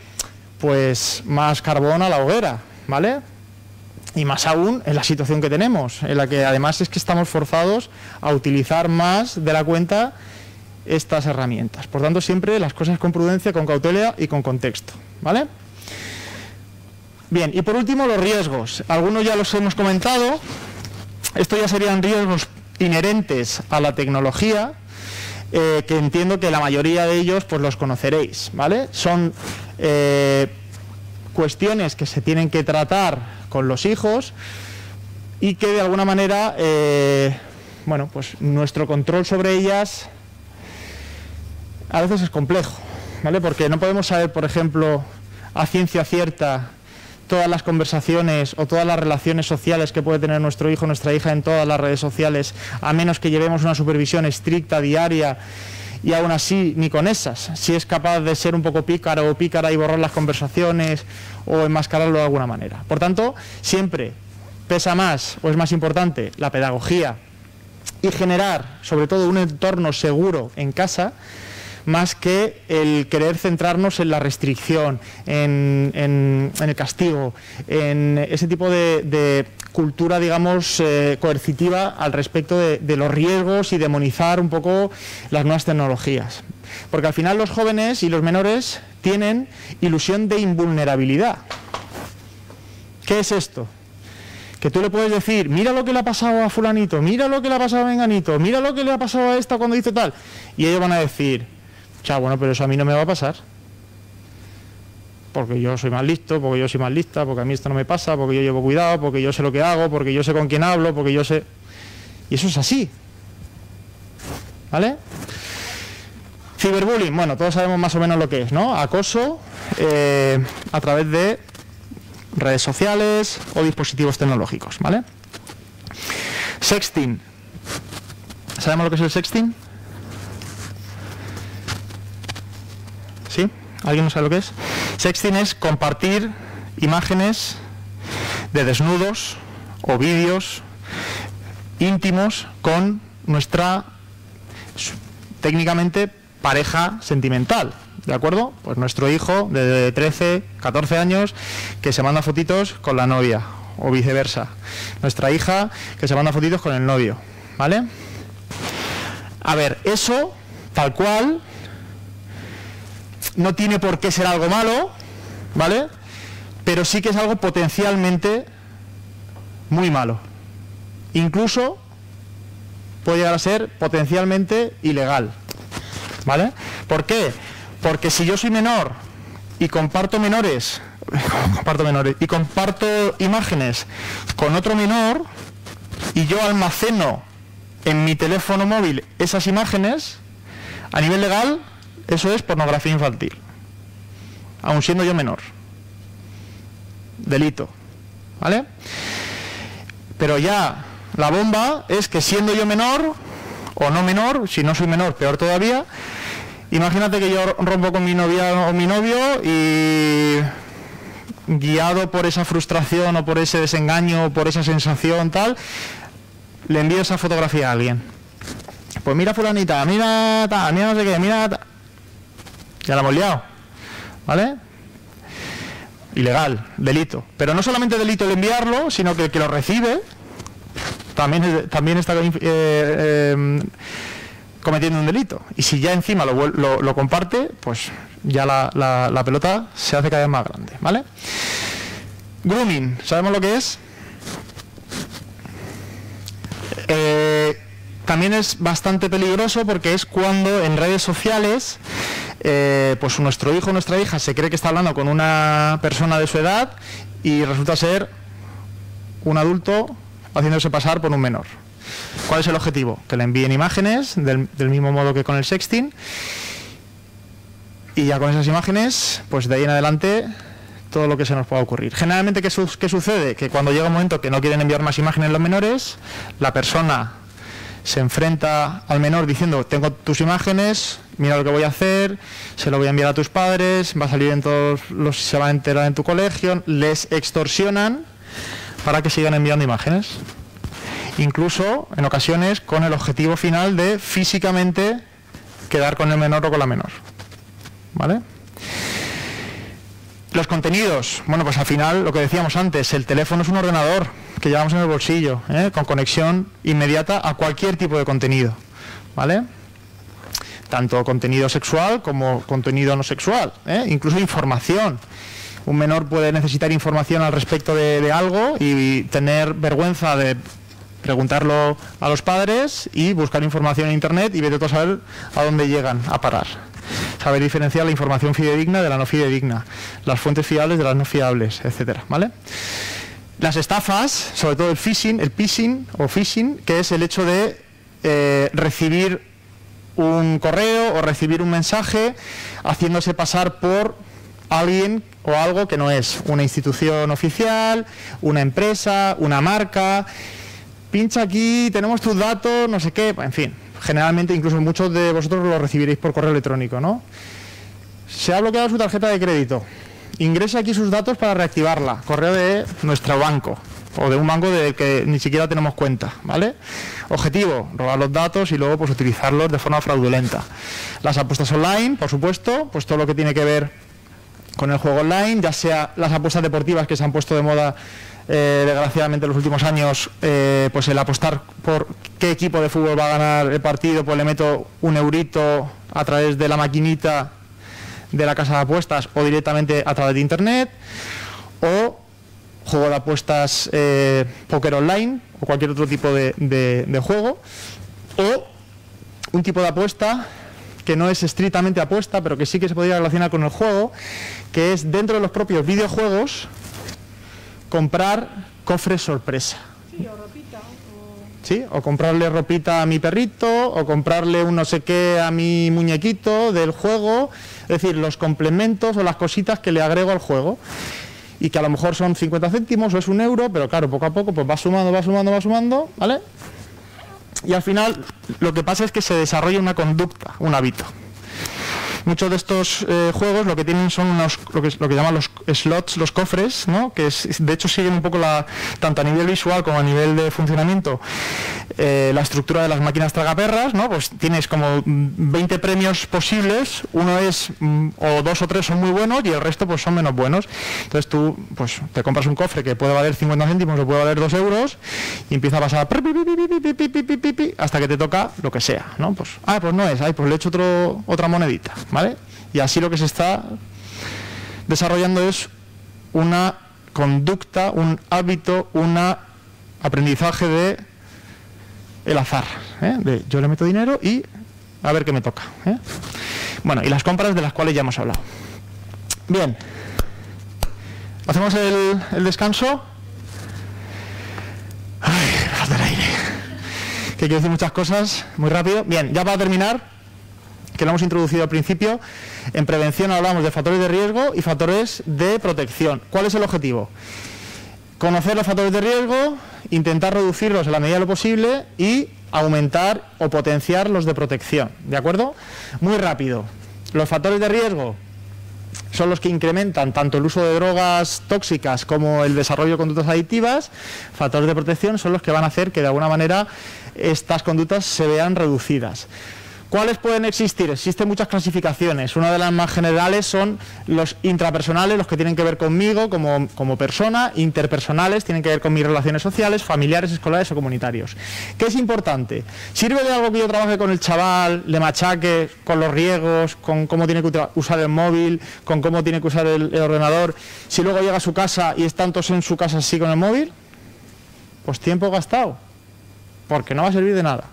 pues más carbón a la hoguera, ¿vale? Y más aún en la situación que tenemos, en la que además es que estamos forzados a utilizar más de la cuenta estas herramientas. Por tanto, siempre las cosas con prudencia, con cautela y con contexto, ¿vale? Bien, y por último los riesgos. Algunos ya los hemos comentado. Estos ya serían riesgos inherentes a la tecnología, que entiendo que la mayoría de ellos pues los conoceréis, ¿vale? Son cuestiones que se tienen que tratar con los hijos y que de alguna manera, bueno, pues nuestro control sobre ellas a veces es complejo, ¿vale? Porque no podemos saber, por ejemplo, a ciencia cierta todas las conversaciones o todas las relaciones sociales que puede tener nuestro hijo o nuestra hija en todas las redes sociales, a menos que llevemos una supervisión estricta, diaria, y aún así ni con esas. Si es capaz de ser un poco pícaro o pícara y borrar las conversaciones o enmascararlo de alguna manera. Por tanto, siempre pesa más o es más importante la pedagogía y generar, sobre todo, un entorno seguro en casa, más que el querer centrarnos en la restricción, en el castigo, en ese tipo de cultura, digamos, coercitiva al respecto de los riesgos y demonizar un poco las nuevas tecnologías. Porque al final los jóvenes y los menores tienen ilusión de invulnerabilidad. ¿Qué es esto? Que tú le puedes decir, mira lo que le ha pasado a fulanito, mira lo que le ha pasado a menganito, mira lo que le ha pasado a esta cuando hizo tal. Y ellos van a decir, bueno, pero eso a mí no me va a pasar, porque yo soy más listo, porque yo soy más lista, porque a mí esto no me pasa, porque yo llevo cuidado, porque yo sé lo que hago, porque yo sé con quién hablo, porque yo sé... Y eso es así, ¿vale? Ciberbullying, bueno, todos sabemos más o menos lo que es, ¿no? Acoso a través de redes sociales o dispositivos tecnológicos, ¿vale? Sexting. ¿Sabemos lo que es el sexting? ¿Sí? ¿Alguien no sabe lo que es? Sexting es compartir imágenes de desnudos o vídeos íntimos con nuestra, técnicamente, pareja sentimental, ¿de acuerdo? Pues nuestro hijo de 13, 14 años que se manda fotitos con la novia o viceversa. Nuestra hija que se manda fotitos con el novio, ¿vale? A ver, eso, tal cual, no tiene por qué ser algo malo, ¿vale? Pero sí que es algo potencialmente muy malo. Incluso puede llegar a ser potencialmente ilegal, ¿vale? ¿Por qué? Porque si yo soy menor y comparto y comparto imágenes con otro menor y yo almaceno en mi teléfono móvil esas imágenes, a nivel legal eso es pornografía infantil, aun siendo yo menor. Delito, ¿vale? Pero ya la bomba es que siendo yo menor o no menor, si no soy menor peor todavía, imagínate que yo rompo con mi novia o mi novio y, guiado por esa frustración o por ese desengaño o por esa sensación tal, le envío esa fotografía a alguien. Pues mira fulanita, mira tal, mira no sé qué, mira tal. Ya la hemos liado, ¿vale? Ilegal, delito. Pero no solamente delito el enviarlo, sino que el que lo recibe también está cometiendo un delito. Y si ya encima lo comparte, pues ya la pelota se hace cada vez más grande, ¿vale? Grooming, ¿sabemos lo que es? También es bastante peligroso porque es cuando en redes sociales pues nuestro hijo o nuestra hija se cree que está hablando con una persona de su edad y resulta ser un adulto haciéndose pasar por un menor. ¿Cuál es el objetivo? Que le envíen imágenes del mismo modo que con el sexting, y ya con esas imágenes, pues de ahí en adelante todo lo que se nos pueda ocurrir. Generalmente, ¿qué sucede? Que cuando llega un momento que no quieren enviar más imágenes los menores, la persona se enfrenta al menor diciendo: tengo tus imágenes, mira lo que voy a hacer, se lo voy a enviar a tus padres, va a salir en todos los, se va a enterar en tu colegio. Les extorsionan para que sigan enviando imágenes, incluso en ocasiones con el objetivo final de físicamente quedar con el menor o con la menor, ¿vale? Los contenidos, bueno, pues al final lo que decíamos antes, el teléfono es un ordenador que llevamos en el bolsillo, con conexión inmediata a cualquier tipo de contenido, ¿vale? Tanto contenido sexual como contenido no sexual, incluso información. Un menor puede necesitar información al respecto de algo y tener vergüenza de preguntarlo a los padres y buscar información en internet y vete tú a saber a dónde llegan a parar. Saber diferenciar la información fidedigna de la no fidedigna, las fuentes fiables de las no fiables, etcétera, ¿vale? Las estafas, sobre todo el phishing o phishing, que es el hecho de recibir un correo o recibir un mensaje haciéndose pasar por alguien o algo que no es una institución oficial, una empresa, una marca. Pincha aquí, tenemos tus datos, no sé qué, en fin. Generalmente, incluso muchos de vosotros lo recibiréis por correo electrónico, ¿no? Se ha bloqueado su tarjeta de crédito. Ingrese aquí sus datos para reactivarla. Correo de nuestro banco o de un banco del que ni siquiera tenemos cuenta, ¿vale? Objetivo: robar los datos y luego pues utilizarlos de forma fraudulenta. Las apuestas online, por supuesto, pues todo lo que tiene que ver con el juego online, ya sea las apuestas deportivas que se han puesto de moda desgraciadamente en los últimos años, pues el apostar por qué equipo de fútbol va a ganar el partido, pues le meto un eurito a través de la maquinita de la casa de apuestas o directamente a través de internet, o juego de apuestas póker online o cualquier otro tipo de juego, o un tipo de apuesta que no es estrictamente apuesta, pero que sí que se podría relacionar con el juego, que es dentro de los propios videojuegos comprar cofres sorpresa. Sí, o ropita. ¿Sí? O comprarle ropita a mi perrito, o comprarle un no sé qué a mi muñequito del juego. Es decir, los complementos o las cositas que le agrego al juego. Y que a lo mejor son 50 céntimos o es €1, pero claro, poco a poco pues va sumando, ¿vale? Y al final lo que pasa es que se desarrolla una conducta, un hábito. Muchos de estos juegos lo que tienen son lo que llaman los slots, los cofres, ¿no? Que de hecho siguen un poco tanto a nivel visual como a nivel de funcionamiento la estructura de las máquinas tragaperras, ¿no? Pues tienes como 20 premios posibles, uno es o 2 o 3 son muy buenos y el resto pues son menos buenos. Entonces tú pues te compras un cofre que puede valer 50 céntimos o puede valer €2 y empieza a pasar hasta que te toca lo que sea, ¿no? Pues no es, pues le echo otra monedita, ¿vale? Y así lo que se está desarrollando es una conducta, un hábito, un aprendizaje de el azar, de yo le meto dinero y a ver qué me toca, Bueno, y las compras de las cuales ya hemos hablado. Bien, hacemos el descanso. Ay, me falta el aire, que quiero decir muchas cosas muy rápido. Bien, ya para terminar, que lo hemos introducido al principio, en prevención hablamos de factores de riesgo y factores de protección. ¿Cuál es el objetivo? Conocer los factores de riesgo, intentar reducirlos en la medida de lo posible y aumentar o potenciar los de protección, ¿de acuerdo? Muy rápido. Los factores de riesgo son los que incrementan tanto el uso de drogas tóxicas como el desarrollo de conductas adictivas. Factores de protección son los que van a hacer que de alguna manera estas conductas se vean reducidas. ¿Cuáles pueden existir? Existen muchas clasificaciones. Una de las más generales son los intrapersonales, los que tienen que ver conmigo como persona, interpersonales, tienen que ver con mis relaciones sociales, familiares, escolares o comunitarios. ¿Qué es importante? ¿Sirve de algo que yo trabaje con el chaval, le machaque con los riegos, con cómo tiene que usar el móvil, con cómo tiene que usar el ordenador, si luego llega a su casa y están todos en su casa así con el móvil? Pues tiempo gastado, porque no va a servir de nada.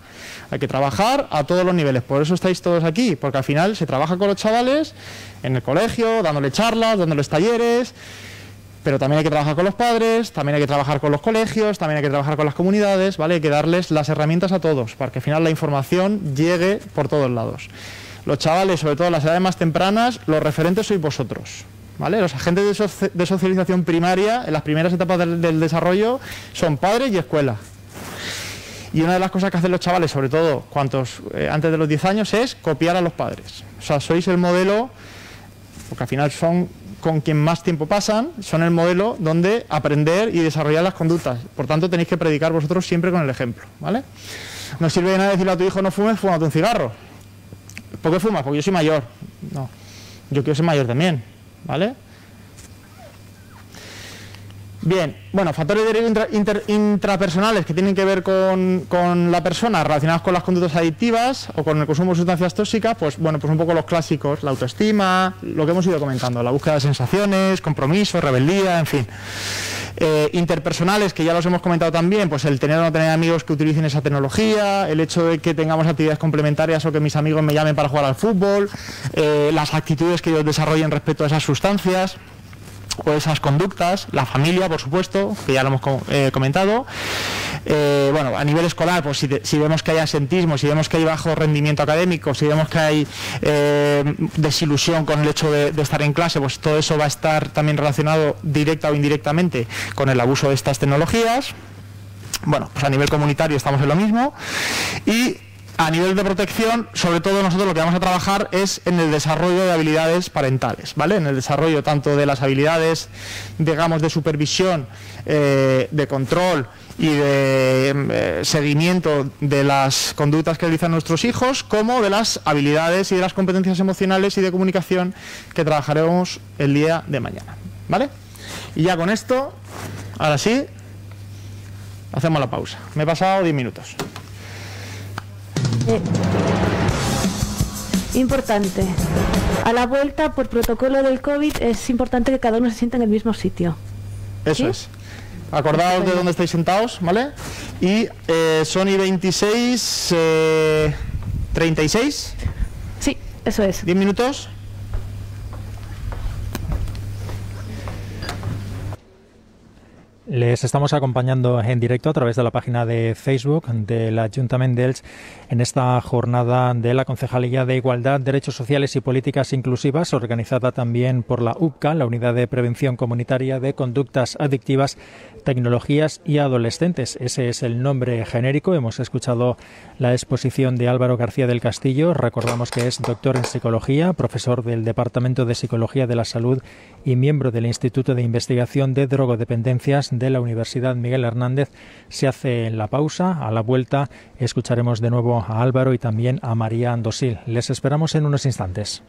Hay que trabajar a todos los niveles, por eso estáis todos aquí, porque al final se trabaja con los chavales en el colegio, dándole charlas, dándoles talleres, pero también hay que trabajar con los padres, también hay que trabajar con los colegios, también hay que trabajar con las comunidades, ¿vale? Hay que darles las herramientas a todos, para que al final la información llegue por todos lados. Los chavales, sobre todo en las edades más tempranas, los referentes sois vosotros, ¿vale? Los agentes de socialización primaria, en las primeras etapas del desarrollo, son padres y escuela. Y una de las cosas que hacen los chavales, sobre todo antes de los 10 años, es copiar a los padres. O sea, sois el modelo, porque al final son con quien más tiempo pasan, son el modelo donde aprender y desarrollar las conductas. Por tanto, tenéis que predicar vosotros siempre con el ejemplo, ¿vale? No sirve de nada decirle a tu hijo no fumes, fúmate un cigarro. ¿Por qué fumas? Porque yo soy mayor. No, yo quiero ser mayor también, ¿vale? Bien, bueno, factores de riesgo intrapersonales que tienen que ver con la persona relacionados con las conductas adictivas o con el consumo de sustancias tóxicas, pues bueno, pues un poco los clásicos, la autoestima, lo que hemos ido comentando, la búsqueda de sensaciones, compromiso, rebeldía, en fin. Interpersonales, que ya los hemos comentado también, pues el tener o no tener amigos que utilicen esa tecnología, el hecho de que tengamos actividades complementarias o que mis amigos me llamen para jugar al fútbol, las actitudes que ellos desarrollen respecto a esas sustancias o esas conductas, la familia, por supuesto, que ya lo hemos comentado. Bueno, a nivel escolar, pues si vemos que hay absentismo, si vemos que hay bajo rendimiento académico, si vemos que hay desilusión con el hecho de estar en clase, pues todo eso va a estar también relacionado directa o indirectamente con el abuso de estas tecnologías. Bueno, pues a nivel comunitario estamos en lo mismo. Y a nivel de protección, sobre todo nosotros lo que vamos a trabajar es en el desarrollo de habilidades parentales, ¿vale? En el desarrollo tanto de las habilidades, digamos, de supervisión, de control y de seguimiento de las conductas que realizan nuestros hijos, como de las habilidades y de las competencias emocionales y de comunicación que trabajaremos el día de mañana, ¿vale? Y ya con esto, ahora sí, hacemos la pausa. Me he pasado 10 minutos. Importante. A la vuelta, por protocolo del COVID, es importante que cada uno se sienta en el mismo sitio. Eso ¿sí? Es. Acordaos de dónde estáis sentados, ¿vale? Y son y 26, 36. Sí, eso es. 10 minutos. Les estamos acompañando en directo a través de la página de Facebook del Ayuntamiento d'Elx en esta jornada de la Concejalía de Igualdad, Derechos Sociales y Políticas Inclusivas, organizada también por la UPCA, la Unidad de Prevención Comunitaria de Conductas Adictivas, Tecnologías y Adolescentes. Ese es el nombre genérico. Hemos escuchado la exposición de Álvaro García del Castillo. Recordamos que es doctor en Psicología, profesor del Departamento de Psicología de la Salud y miembro del Instituto de Investigación de Drogodependencias de la Universidad Miguel Hernández. Se hace la pausa. A la vuelta escucharemos de nuevo a Álvaro y también a María Andosil. Les esperamos en unos instantes.